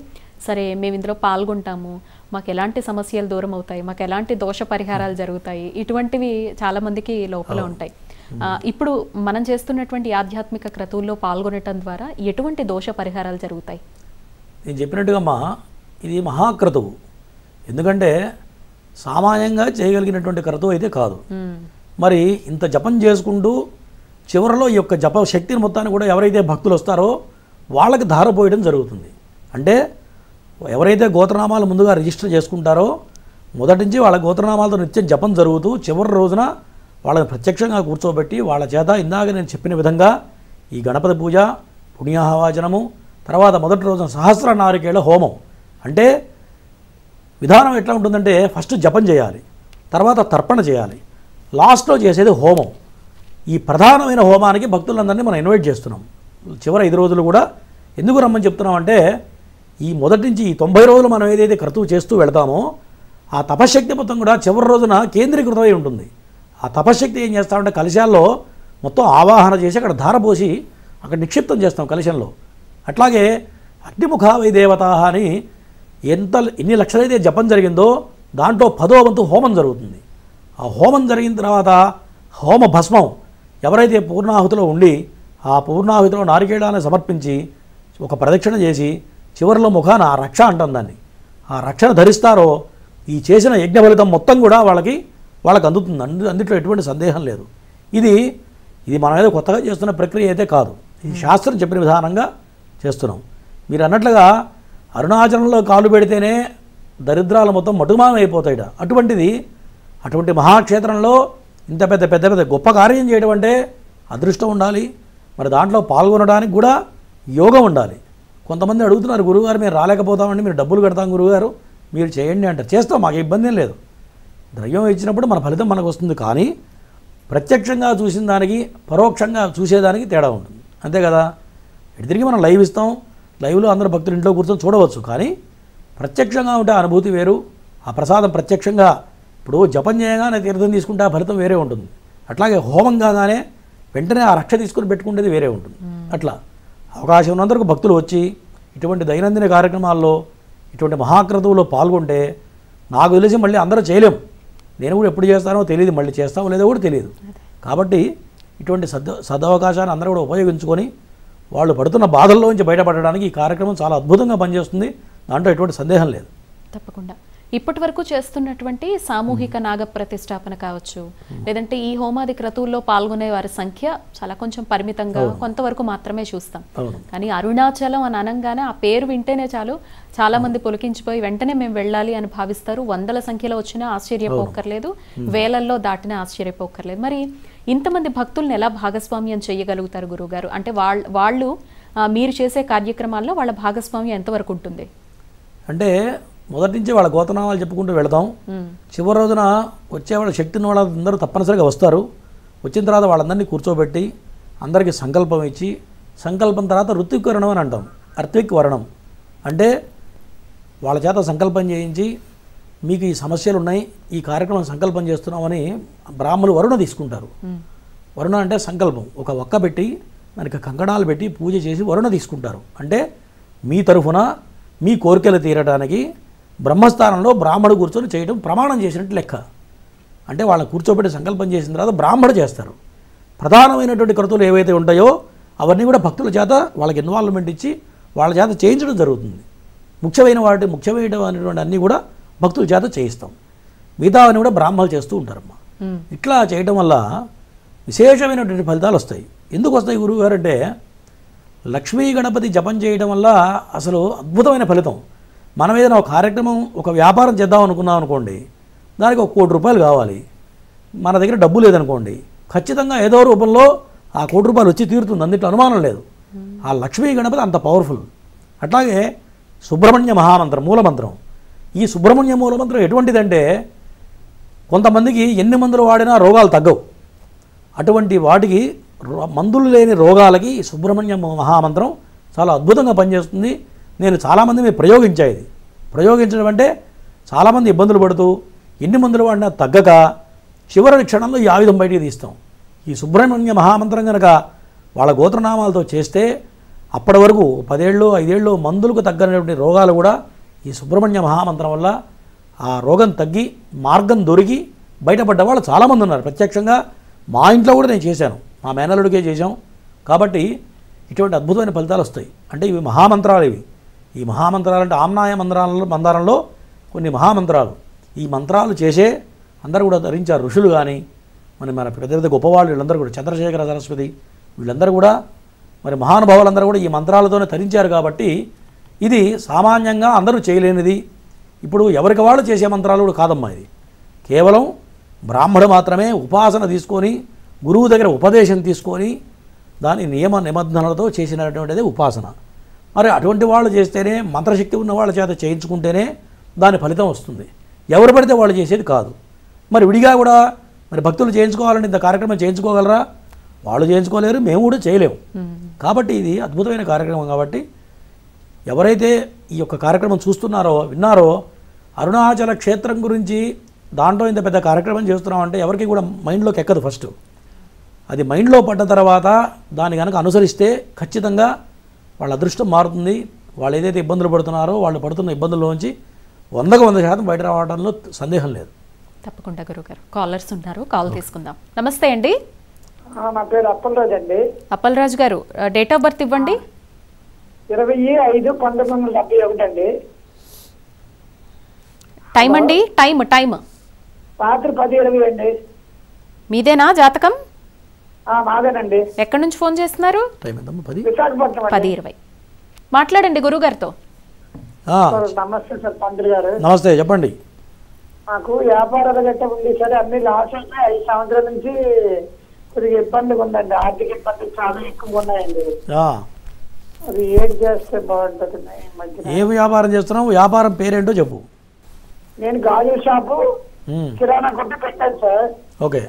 సరే మేము ఇందులో పాల్గొంటాము, మాకు ఎలాంటి సమస్యలు దూరం అవుతాయి, మాకు ఎలాంటి దోష పరిహారాలు జరుగుతాయి, ఇటువంటివి చాలా మందికి లోపల ఉంటాయి. ఇప్పుడు మనం చేస్తున్నటువంటి ఆధ్యాత్మిక క్రతువుల్లో పాల్గొనటం ద్వారా ఎటువంటి దోష పరిహారాలు జరుగుతాయి? నేను చెప్పినట్టుగా అమ్మా, ఇది మహాక్రతువు. ఎందుకంటే సామాన్యంగా చేయగలిగినటువంటి క్రతువు అయితే కాదు. మరి ఇంత జపం చేసుకుంటూ చివరిలో ఈ యొక్క జప శక్తిని మొత్తాన్ని కూడా ఎవరైతే భక్తులు వస్తారో వాళ్ళకి ధారపోయడం జరుగుతుంది. అంటే ఎవరైతే గోత్రనామాలు ముందుగా రిజిస్టర్ చేసుకుంటారో మొదటి నుంచి వాళ్ళ గోత్రనామాలతో నిత్యం జపం జరుగుతూ చివరి రోజున వాళ్ళని ప్రత్యక్షంగా కూర్చోబెట్టి వాళ్ళ చేత ఇందాక నేను చెప్పిన విధంగా ఈ గణపతి పూజ, పుణ్యాహవాచనము, తర్వాత మొదటి రోజున సహస్ర నారికేళ హోమం. అంటే విధానం ఎట్లా ఉంటుందంటే ఫస్ట్ జపం చేయాలి, తర్వాత తర్పణ చేయాలి, లాస్ట్లో చేసేది హోమం. ఈ ప్రధానమైన హోమానికి భక్తులందరినీ మనం ఇన్వైట్ చేస్తున్నాం. చివరి 5 రోజులు కూడా ఎందుకు రమ్మని చెప్తున్నామంటే, ఈ మొదటి నుంచి ఈ 90 రోజులు మనం ఏదైతే క్రతువు చేస్తూ వెళతామో ఆ తపశక్తి మొత్తం కూడా చివరి రోజున కేంద్రీకృతమై ఉంటుంది. ఆ తపశక్తి ఏం చేస్తామంటే కలశాల్లో మొత్తం ఆవాహన చేసి అక్కడ ధారపోసి అక్కడ నిక్షిప్తం చేస్తాం కలశంలో. అట్లాగే అగ్నిముఖావై దేవత అని ఎన్ని లక్షలైతే జపం జరిగిందో దాంట్లో 10వ వంతు హోమం జరుగుతుంది. ఆ హోమం జరిగిన తర్వాత హోమ భస్మం ఎవరైతే పూర్ణాహుతిలో ఉండి ఆ పూర్ణాహుతిలో నారికేళాన్ని సమర్పించి ఒక ప్రదక్షిణ చేసి చివరిలో ముఖాన ఆ రక్ష అంటాం దాన్ని, ఆ రక్షణ ధరిస్తారో ఈ చేసిన యజ్ఞ ఫలితం మొత్తం కూడా వాళ్ళకి అందుతుంది. అందుట్లో ఎటువంటి సందేహం లేదు. ఇది మనం ఏదో కొత్తగా చేస్తున్న ప్రక్రియ అయితే కాదు. ఇది శాస్త్రం చెప్పిన విధానంగా చేస్తున్నాం. మీరు అన్నట్లుగా అరుణాచలంలో కాలు పెడితేనే దరిద్రాలు మొత్తం మటుమానం అయిపోతాయిట. అటువంటి మహాక్షేత్రంలో ఇంత పెద్ద గొప్ప కార్యం చేయడం అంటే అదృష్టం ఉండాలి. మరి దాంట్లో పాల్గొనడానికి కూడా యోగం ఉండాలి. కొంతమంది అడుగుతున్నారు, గురువుగారు మేము రాలేకపోతామండి, మీరు డబ్బులు కడతాం గురువుగారు, మీరు చేయండి అంటారు. చేస్తాం, మాకు ఇబ్బంది ఏం లేదు. ద్రవ్యం ఇచ్చినప్పుడు మన ఫలితం మనకు వస్తుంది. కానీ ప్రత్యక్షంగా చూసిన దానికి పరోక్షంగా చూసేదానికి తేడా ఉంటుంది, అంతే కదా. ఇటు తిరిగి మనం లైవ్ ఇస్తాం, లైవ్లో అందరూ భక్తులు ఇంట్లో కూర్చొని చూడవచ్చు. కానీ ప్రత్యక్షంగా ఉంటే అనుభూతి వేరు. ఆ ప్రసాదం ప్రత్యక్షంగా ఇప్పుడు జపం చేయగానే తీర్థం తీసుకుంటే ఆ ఫలితం వేరే ఉంటుంది. అట్లాగే హోమం కాగానే వెంటనే ఆ రక్ష తీసుకుని పెట్టుకునేది వేరే ఉంటుంది. అట్లా అవకాశం ఉన్నంతవరకు భక్తులు వచ్చి ఇటువంటి దైనందిన కార్యక్రమాల్లో ఇటువంటి మహాక్రతువులో పాల్గొంటే నాకు తెలిసి మళ్ళీ అందరూ చేయలేం. నేను కూడా ఎప్పుడు చేస్తానో తెలియదు, మళ్ళీ చేస్తామో లేదో కూడా తెలియదు. కాబట్టి ఇటువంటి సదవకాశాన్ని అందరూ కూడా ఉపయోగించుకొని వాళ్ళు పడుతున్న బాధల్లోంచి బయటపడడానికి ఈ కార్యక్రమం చాలా అద్భుతంగా పనిచేస్తుంది. దాంట్లో ఎటువంటి సందేహం లేదు. తప్పకుండా ఇప్పటి వరకు చేస్తున్నటువంటి సామూహిక నాగ ప్రతిష్టాపన కావచ్చు, లేదంటే ఈ హోమాది క్రతువుల్లో పాల్గొనే వారి సంఖ్య చాలా కొంచెం పరిమితంగా కొంతవరకు మాత్రమే చూస్తాం. కానీ అరుణాచలం అని అనగానే ఆ పేరు వింటేనే చాలు చాలా మంది పొలికించిపోయి వెంటనే మేము వెళ్ళాలి అని భావిస్తారు. 100ల సంఖ్యలో వచ్చినా ఆశ్చర్యపోక్కర్లేదు, వేలల్లో దాటినా ఆశ్చర్యపోక్కర్లేదు. మరి ఇంతమంది భక్తుల్ని ఎలా భాగస్వామ్యం చేయగలుగుతారు గురువుగారు? అంటే వాళ్ళు మీరు చేసే కార్యక్రమాల్లో వాళ్ళ భాగస్వామ్యం ఎంతవరకు ఉంటుంది? అంటే మొదటి నుంచి వాళ్ళ గోతనామాలు చెప్పుకుంటూ వెళతాం. చివరి రోజున వచ్చేవాళ్ళ శక్తిని వాళ్ళందరూ తప్పనిసరిగా వస్తారు. వచ్చిన తర్వాత వాళ్ళందరినీ కూర్చోబెట్టి అందరికీ సంకల్పం ఇచ్చి, సంకల్పం తర్వాత ఋత్విక్ వరణం అని అంటాం. అర్త్విక్ వరణం అంటే వాళ్ళ చేత సంకల్పం చేయించి, మీకు ఈ సమస్యలు ఉన్నాయి, ఈ కార్యక్రమం సంకల్పం చేస్తున్నామని బ్రాహ్మణులు వరుణ తీసుకుంటారు. వరుణ అంటే సంకల్పం. ఒక ఒక్క పెట్టి దానికి కంకణాలు పెట్టి పూజ చేసి వరుణ తీసుకుంటారు. అంటే మీ తరఫున మీ కోరికలు తీరడానికి బ్రహ్మస్థానంలో బ్రాహ్మడు కూర్చొని చేయడం ప్రమాణం చేసినట్టు లెక్క. అంటే వాళ్ళని కూర్చోబెట్టి సంకల్పం చేసిన తర్వాత బ్రాహ్మడు చేస్తారు. ప్రధానమైనటువంటి క్రతువులు ఏవైతే ఉంటాయో అవన్నీ కూడా భక్తుల చేత వాళ్ళకి ఇన్వాల్వ్మెంట్ ఇచ్చి వాళ్ళ చేత చేయించడం జరుగుతుంది. ముఖ్యమైనటువంటి అన్నీ కూడా భక్తుల చేత చేయిస్తాం. మిగతావన్నీ కూడా బ్రాహ్మణులు చేస్తూ ఉంటారమ్మా. ఇట్లా చేయడం వల్ల విశేషమైనటువంటి ఫలితాలు వస్తాయి. ఎందుకు వస్తాయి గురువుగారు అంటే, లక్ష్మీ గణపతి జపం చేయడం వల్ల అసలు అద్భుతమైన ఫలితం. మనం ఏదైనా ఒక కార్యక్రమం, ఒక వ్యాపారం చేద్దాం అనుకున్నాం అనుకోండి, దానికి 1 కోటి రూపాయలు కావాలి. మన దగ్గర డబ్బు లేదనుకోండి, ఖచ్చితంగా ఏదో రూపంలో ఆ ₹1,00,00,000 వచ్చి తీరుతుంది, అందుట్లో అనుమానం లేదు. ఆ లక్ష్మీ గణపతి అంత పవర్ఫుల్. అట్లాగే సుబ్రహ్మణ్య మహామంత్రం మూలమంత్రం. ఈ సుబ్రహ్మణ్య మూలమంత్రం ఎటువంటిదంటే కొంతమందికి ఎన్ని మందులు వాడినా రోగాలు తగ్గవు. అటువంటి వాటికి మందులు లేని రోగాలకి ఈ సుబ్రహ్మణ్య మహామంత్రం చాలా అద్భుతంగా పనిచేస్తుంది. నేను చాలామంది మీద ప్రయోగించాయి. ప్రయోగించడం అంటే చాలామంది ఇబ్బందులు పడుతూ ఎన్ని మందులు వాడినా తగ్గక చివరి క్షణంలో ఈ ఆయుధం బయటికి తీస్తాం. ఈ సుబ్రహ్మణ్య మహామంత్రం కనుక వాళ్ళ గోత్రనామాలతో చేస్తే అప్పటి వరకు 10 ఏళ్ళు 5 ఏళ్ళు మందులకు తగ్గనటువంటి రోగాలు కూడా ఈ సుబ్రహ్మణ్య మహామంత్రం వల్ల ఆ రోగం తగ్గి మార్గం దొరికి బయటపడ్డ వాళ్ళు చాలామంది ఉన్నారు. ప్రత్యక్షంగా మా ఇంట్లో కూడా నేను చేశాను, మా మేనల్లుడికే చేశాం. కాబట్టి ఇటువంటి అద్భుతమైన ఫలితాలు వస్తాయి. అంటే ఇవి మహామంత్రాలు. ఈ మహామంత్రాలు అంటే ఆమ్నాయ మందారంలో కొన్ని మహామంత్రాలు. ఈ మంత్రాలు చేసే అందరూ కూడా ధరించారు. ఋషులు కానీ మన పెద్ద పెద్ద గొప్పవాళ్ళు వీళ్ళందరూ కూడా, చంద్రశేఖర సరస్వతి వీళ్ళందరూ కూడా, మరి మహానుభావులందరూ కూడా ఈ మంత్రాలతోనే ధరించారు. కాబట్టి ఇది సామాన్యంగా అందరూ చేయలేనిది. ఇప్పుడు ఎవరికి వాళ్ళు చేసే మంత్రాలు కూడా కాదమ్మా. ఇది కేవలం బ్రాహ్మడు మాత్రమే ఉపాసన తీసుకొని గురువు దగ్గర ఉపదేశం తీసుకొని దాని నియమ నిబంధనలతో చేసినటువంటిది ఉపాసన. మరి అటువంటి వాళ్ళు చేస్తేనే, మంత్రశక్తి ఉన్న వాళ్ళ చేత చేయించుకుంటేనే దాని ఫలితం వస్తుంది. ఎవరు పడితే వాళ్ళు చేసేది కాదు. మరి విడిగా కూడా మరి భక్తులు చేయించుకోవాలంటే ఇంత కార్యక్రమం చేయించుకోగలరా? వాళ్ళు చేయించుకోలేరు, మేము కూడా చేయలేము. కాబట్టి ఇది అద్భుతమైన కార్యక్రమం. కాబట్టి ఎవరైతే ఈ యొక్క కార్యక్రమం చూస్తున్నారో విన్నారో, అరుణాచల క్షేత్రం గురించి దాంట్లో ఇంత పెద్ద కార్యక్రమం చేస్తున్నామంటే ఎవరికి కూడా మైండ్లోకి ఎక్కదు. ఫస్ట్ అది మైండ్లో పడ్డ తర్వాత దాన్ని కనుక అనుసరిస్తే ఖచ్చితంగా వాళ్ళ అదృష్టం మారుతుంది. వాళ్ళు ఏదైతే ఇబ్బందులు పడుతున్నారో వాళ్ళు పడుతున్న ఇబ్బందుల్లోంచి 100% బయట రావడంలో సందేహం లేదు. తప్పకుండా గురుగారు. కాలర్స్ ఉన్నారు, కాల్ తీసుకుందాం. నమస్తే అండి. నా పేరు అప్పలరాజు అండి. అప్పలరాజు గారు, డేట్ ఆఫ్ బర్త్ ఇవ్వండి. 25/5/1971 అండి. టైం అండి, టైం రాత్రి 10:20 అండి. మీదేనా జాతకం? మాదేనండి. ఎక్కడి నుంచి ఫోన్ చేస్తున్నారు? విశాఖపట్నం. 10:20. మాట్లాడండి గురుగారితో. నమస్తే సార్ పంతులు గారు. నమస్తే, చెప్పండి. నాకు వ్యాపారాలు గట్ట ఉంది సరే, అన్ని లాస్ ఉన్నాయి. 5 సంవత్సరాల నుంచి కొద్దిగా ఇబ్బందిగా ఉందండి. ఆర్థిక ఇబ్బందులు చాలా ఎక్కువగా ఉన్నాయండి. అది ఏం చేస్తే బాగుంటుంది? ఏ వ్యాపారం చేస్తున్నావు? వ్యాపారం పేరేంటో చెప్పు. నేను గాజుల షాపు, కిరాణా కొట్టు పెట్టాను సార్. ఓకే.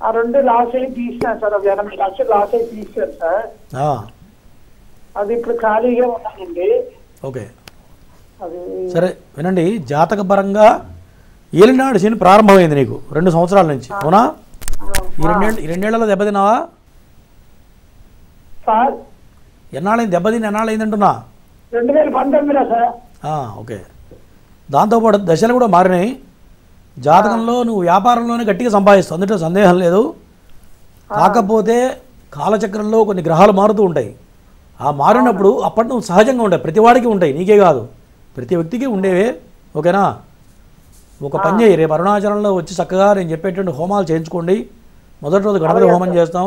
ఆ 2 లాస్ అయ్యి తీసాను సార్. 80 లక్షలు లాస్ అయ్యి తీసాను సార్. అది ఇప్పుడు ఖాళీగా ఉన్నానండి. ఓకే, సరే వినండి. జాతక పరంగా ఏలినాడు శని ప్రారంభమైంది నీకు 2 సంవత్సరాల నుంచి, అవునా? ఈ రెండేళ్లలో దెబ్బతిన్నావా సార్? ఎన్నాళ్ళైంది దెబ్బతిని? ఎన్నాళ్ళైంది అంటున్నా? 2019 సార్. ఓకే. దాంతోపాటు దశలు కూడా మారినాయి. జాతకంలో నువ్వు వ్యాపారంలోనే గట్టిగా సంపాదిస్తావు, అందులో సందేహం లేదు. కాకపోతే కాలచక్రంలో కొన్ని గ్రహాలు మారుతూ ఉంటాయి. ఆ మారినప్పుడు అప్పటి నువ్వు సహజంగా ఉంటాయి, ప్రతివాడికి ఉంటాయి, నీకే కాదు, ప్రతి వ్యక్తికి ఉండేవే. ఓకేనా? ఒక పని చేయి, రేపు అరుణాచలంలో వచ్చి చక్కగా నేను చెప్పేటువంటి హోమాలు చేయించుకోండి. మొదటి రోజు గణపతి హోమం చేస్తాం.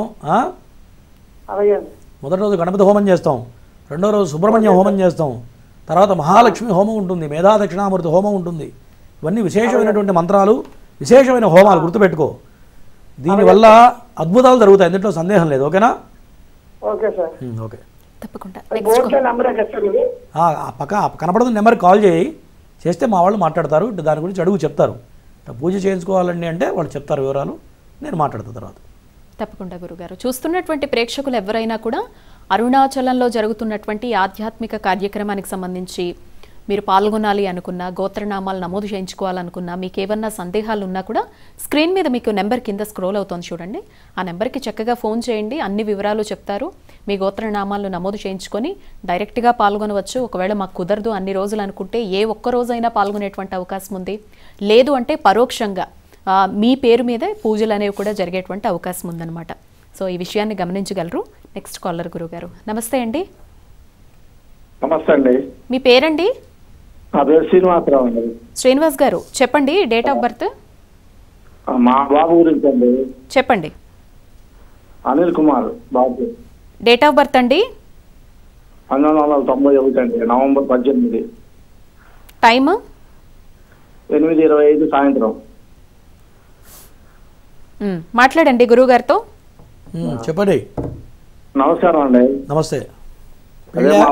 మొదటి రోజు గణపతి హోమం చేస్తాం, రెండో రోజు సుబ్రహ్మణ్య హోమం చేస్తాం, తర్వాత మహాలక్ష్మి హోమం ఉంటుంది, మేధా దక్షిణామూర్తి హోమం ఉంటుంది. ఇవన్నీ విశేషమైనటువంటి మంత్రాలు, విశేషమైన హోమాలు, గుర్తుపెట్టుకో. దీనివల్ల అద్భుతాలు జరుగుతాయి, అందులో సందేహం లేదు. ఓకేనా? Okay sir. ఓకే, తప్పకుండా. పక్క కనపడుతున్న నెంబర్కి కాల్ చేస్తే మా వాళ్ళు మాట్లాడతారు. దాని గురించి అడుగు, చెప్తారు. పూజ చేయించుకోవాలండి అంటే వాళ్ళు చెప్తారు వివరాలు, నేను మాట్లాడతాను తర్వాత. తప్పకుండా గురుగారు. చూస్తున్నటువంటి ప్రేక్షకులు ఎవరైనా కూడా అరుణాచలంలో జరుగుతున్నటువంటి ఆధ్యాత్మిక కార్యక్రమానికి సంబంధించి మీరు పాల్గొనాలి అనుకున్నా, గోత్రనామాలు నమోదు చేయించుకోవాలనుకున్నా, మీకు ఏమన్నా సందేహాలు ఉన్నా కూడా స్క్రీన్ మీద మీకు నెంబర్ కింద స్క్రోల్ అవుతుంది చూడండి. ఆ నెంబర్కి చక్కగా ఫోన్ చేయండి, అన్ని వివరాలు చెప్తారు. మీ గోత్రనామాలను నమోదు చేయించుకొని డైరెక్ట్గా పాల్గొనవచ్చు. ఒకవేళ మాకు కుదరదు అన్ని రోజులు అనుకుంటే ఏ ఒక్క రోజైనా పాల్గొనేటువంటి అవకాశం ఉంది. లేదు అంటే పరోక్షంగా మీ పేరు మీదే పూజలు అనేవి కూడా జరిగేటువంటి అవకాశం ఉందన్నమాట. సో ఈ విషయాన్ని గమనించగలరు. నెక్స్ట్ కాలర్ గురుగారు. నమస్తే అండి. నమస్తే అండి. మీ పేరండి? శ్రీనివాసరావు అండి. శ్రీనివాస్ గారు చెప్పండి. Date of birth? మా బాబు గురించి అండి. చెప్పండి. అనిల్ కుమార్ బాబు. డేట్ ఆఫ్ బర్త్ అండి? 1991 అండి, నవంబర్ 18. టైమ్? 8:25 సాయంత్రం. మాట్లాడండి గురువుగారితో. చెప్పండి. నమస్కారం అండి. నమస్తే. అదే మా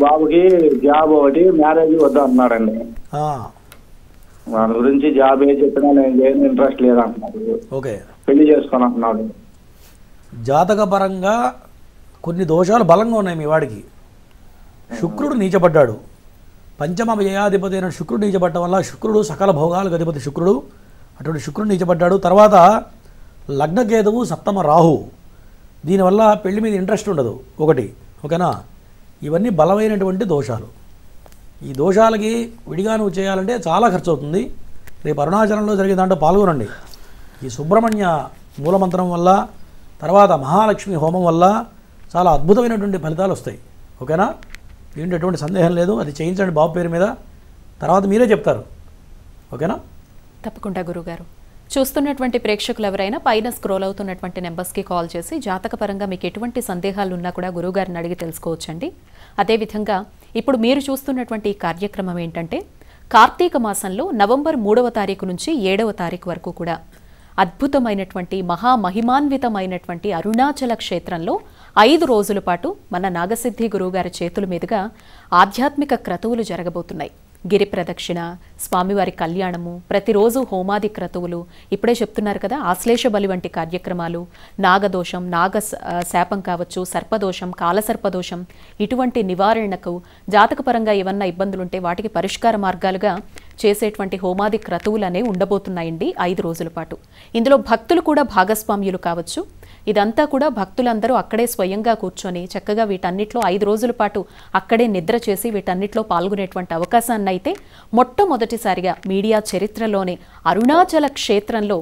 బాబుకి జాబ్ ఒకటి మ్యారేజ్ వద్దా అన్నాడండి. దాని గురించి జాబ్ ఏ చెప్పినా నేను చేయను, ఇంట్రెస్ట్ లేదంటున్నాడు. ఓకే. పెళ్లి చేసుకొని అంటున్నాడు. జాతక పరంగా కొన్ని దోషాలు బలంగా ఉన్నాయి మీ వాడికి. శుక్రుడు నీచపడ్డాడు. పంచమ వ్యయాధిపతి అయిన శుక్రుడు నీచపడటం వల్ల శుక్రుడు సకల భోగాలకు అధిపతి శుక్రుడు, అటువంటి శుక్రుడు నీచపడ్డాడు. తర్వాత లగ్నకేతువు సప్తమ రాహు, దీనివల్ల పెళ్లి మీద ఇంట్రెస్ట్ ఉండదు ఒకటి. ఓకేనా? ఇవన్నీ బలమైనటువంటి దోషాలు. ఈ దోషాలకి విడిగా నువ్వు చేయాలంటే చాలా ఖర్చు అవుతుంది. రేపు అరుణాచలంలో జరిగే దాంట్లో పాల్గొనండి. ఈ సుబ్రహ్మణ్య మూలమంత్రం వల్ల, తర్వాత మహాలక్ష్మి హోమం వల్ల చాలా అద్భుతమైనటువంటి ఫలితాలు వస్తాయి. ఓకేనా? దీంట్లో ఎటువంటి సందేహం లేదు. అది చేయించండి బాబు పేరు మీద, తర్వాత మీరే చెప్తారు. ఓకేనా? తప్పకుండా గురుగారు. చూస్తున్నటువంటి ప్రేక్షకులు ఎవరైనా పైన స్క్రోల్ అవుతున్నటువంటి నెంబర్స్కి కాల్ చేసి జాతకపరంగా మీకు ఎటువంటి సందేహాలు ఉన్నా కూడా గురువుగారిని అడిగి తెలుసుకోవచ్చండి. అదేవిధంగా ఇప్పుడు మీరు చూస్తున్నటువంటి ఈ కార్యక్రమం ఏంటంటే కార్తీక మాసంలో నవంబర్ 3వ తారీఖు నుంచి 7వ తారీఖు వరకు కూడా అద్భుతమైనటువంటి మహామహిమాన్వితమైనటువంటి అరుణాచల క్షేత్రంలో 5 రోజుల పాటు మన నాగసిద్ధి గురువుగారి చేతుల మీదుగా ఆధ్యాత్మిక క్రతువులు జరగబోతున్నాయి. గిరి ప్రదక్షిణ, స్వామివారి కళ్యాణము, ప్రతిరోజు హోమాది క్రతువులు, ఇప్పుడే చెప్తున్నారు కదా ఆశ్లేష బలి వంటి కార్యక్రమాలు, నాగదోషం, శాపం కావచ్చు, సర్పదోషం, కాలసర్పదోషం, ఇటువంటి నివారణకు జాతకపరంగా ఏమన్నా ఇబ్బందులుంటే వాటికి పరిష్కార మార్గాలుగా చేసేటువంటి హోమాది క్రతువులు అనేవి ఉండబోతున్నాయండి 5 రోజుల పాటు. ఇందులో భక్తులు కూడా భాగస్వామ్యులు కావచ్చు. ఇదంతా కూడా భక్తులందరూ అక్కడే స్వయంగా కూర్చొని చక్కగా వీటన్నిటిలో 5 రోజుల పాటు అక్కడే నిద్ర చేసి వీటన్నిటిలో పాల్గొనేటువంటి అవకాశాన్ని అయితే మొట్టమొదటిసారిగా మీడియా చరిత్రలోనే అరుణాచల క్షేత్రంలో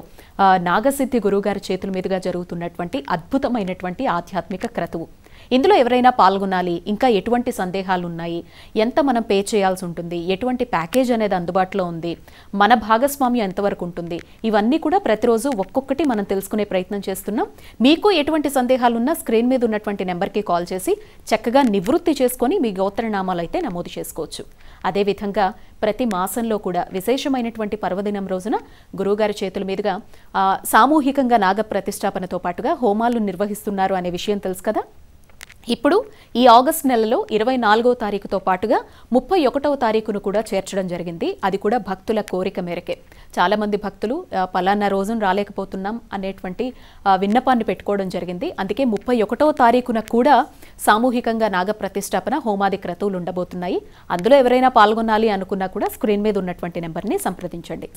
నాగసిద్ధి గురువుగారి చేతుల మీదుగా జరుగుతున్నటువంటి అద్భుతమైనటువంటి ఆధ్యాత్మిక క్రతువు. ఇందులో ఎవరైనా పాల్గొనాలి, ఇంకా ఎటువంటి సందేహాలు ఉన్నాయి, ఎంత మనం పే చేయాల్సి ఉంటుంది, ఎటువంటి ప్యాకేజ్ అనేది అందుబాటులో ఉంది, మన భాగస్వామ్యం ఎంతవరకు ఉంటుంది, ఇవన్నీ కూడా ప్రతిరోజు ఒక్కొక్కటి మనం తెలుసుకునే ప్రయత్నం చేస్తున్నాం. మీకు ఎటువంటి సందేహాలు ఉన్నా స్క్రీన్ మీద ఉన్నటువంటి నెంబర్కి కాల్ చేసి చక్కగా నివృత్తి చేసుకొని మీ గోత్రనామాలు అయితే నమోదు చేసుకోవచ్చు. అదేవిధంగా ప్రతి మాసంలో కూడా విశేషమైనటువంటి పర్వదినం రోజున గురువుగారి చేతుల మీదుగా సామూహికంగా నాగ ప్రతిష్టాపనతో పాటుగా హోమాలు నిర్వహిస్తున్నారు అనే విషయం తెలుసు కదా. ఇప్పుడు ఈ ఆగస్టు నెలలో 24వ తారీఖుతో పాటుగా 31వ తారీఖును కూడా చేర్చడం జరిగింది. అది కూడా భక్తుల కోరిక మేరకే. చాలామంది భక్తులు పలానా రోజున రాలేకపోతున్నాం అనేటువంటి విన్నపాన్ని పెట్టుకోవడం జరిగింది. అందుకే 31వ తారీఖున కూడా సామూహికంగా నాగ ప్రతిష్టాపన హోమాది క్రతువులు ఉండబోతున్నాయి. అందులో ఎవరైనా పాల్గొనాలి అనుకున్నా కూడా స్క్రీన్ మీద ఉన్నటువంటి నెంబర్ని సంప్రదించండి.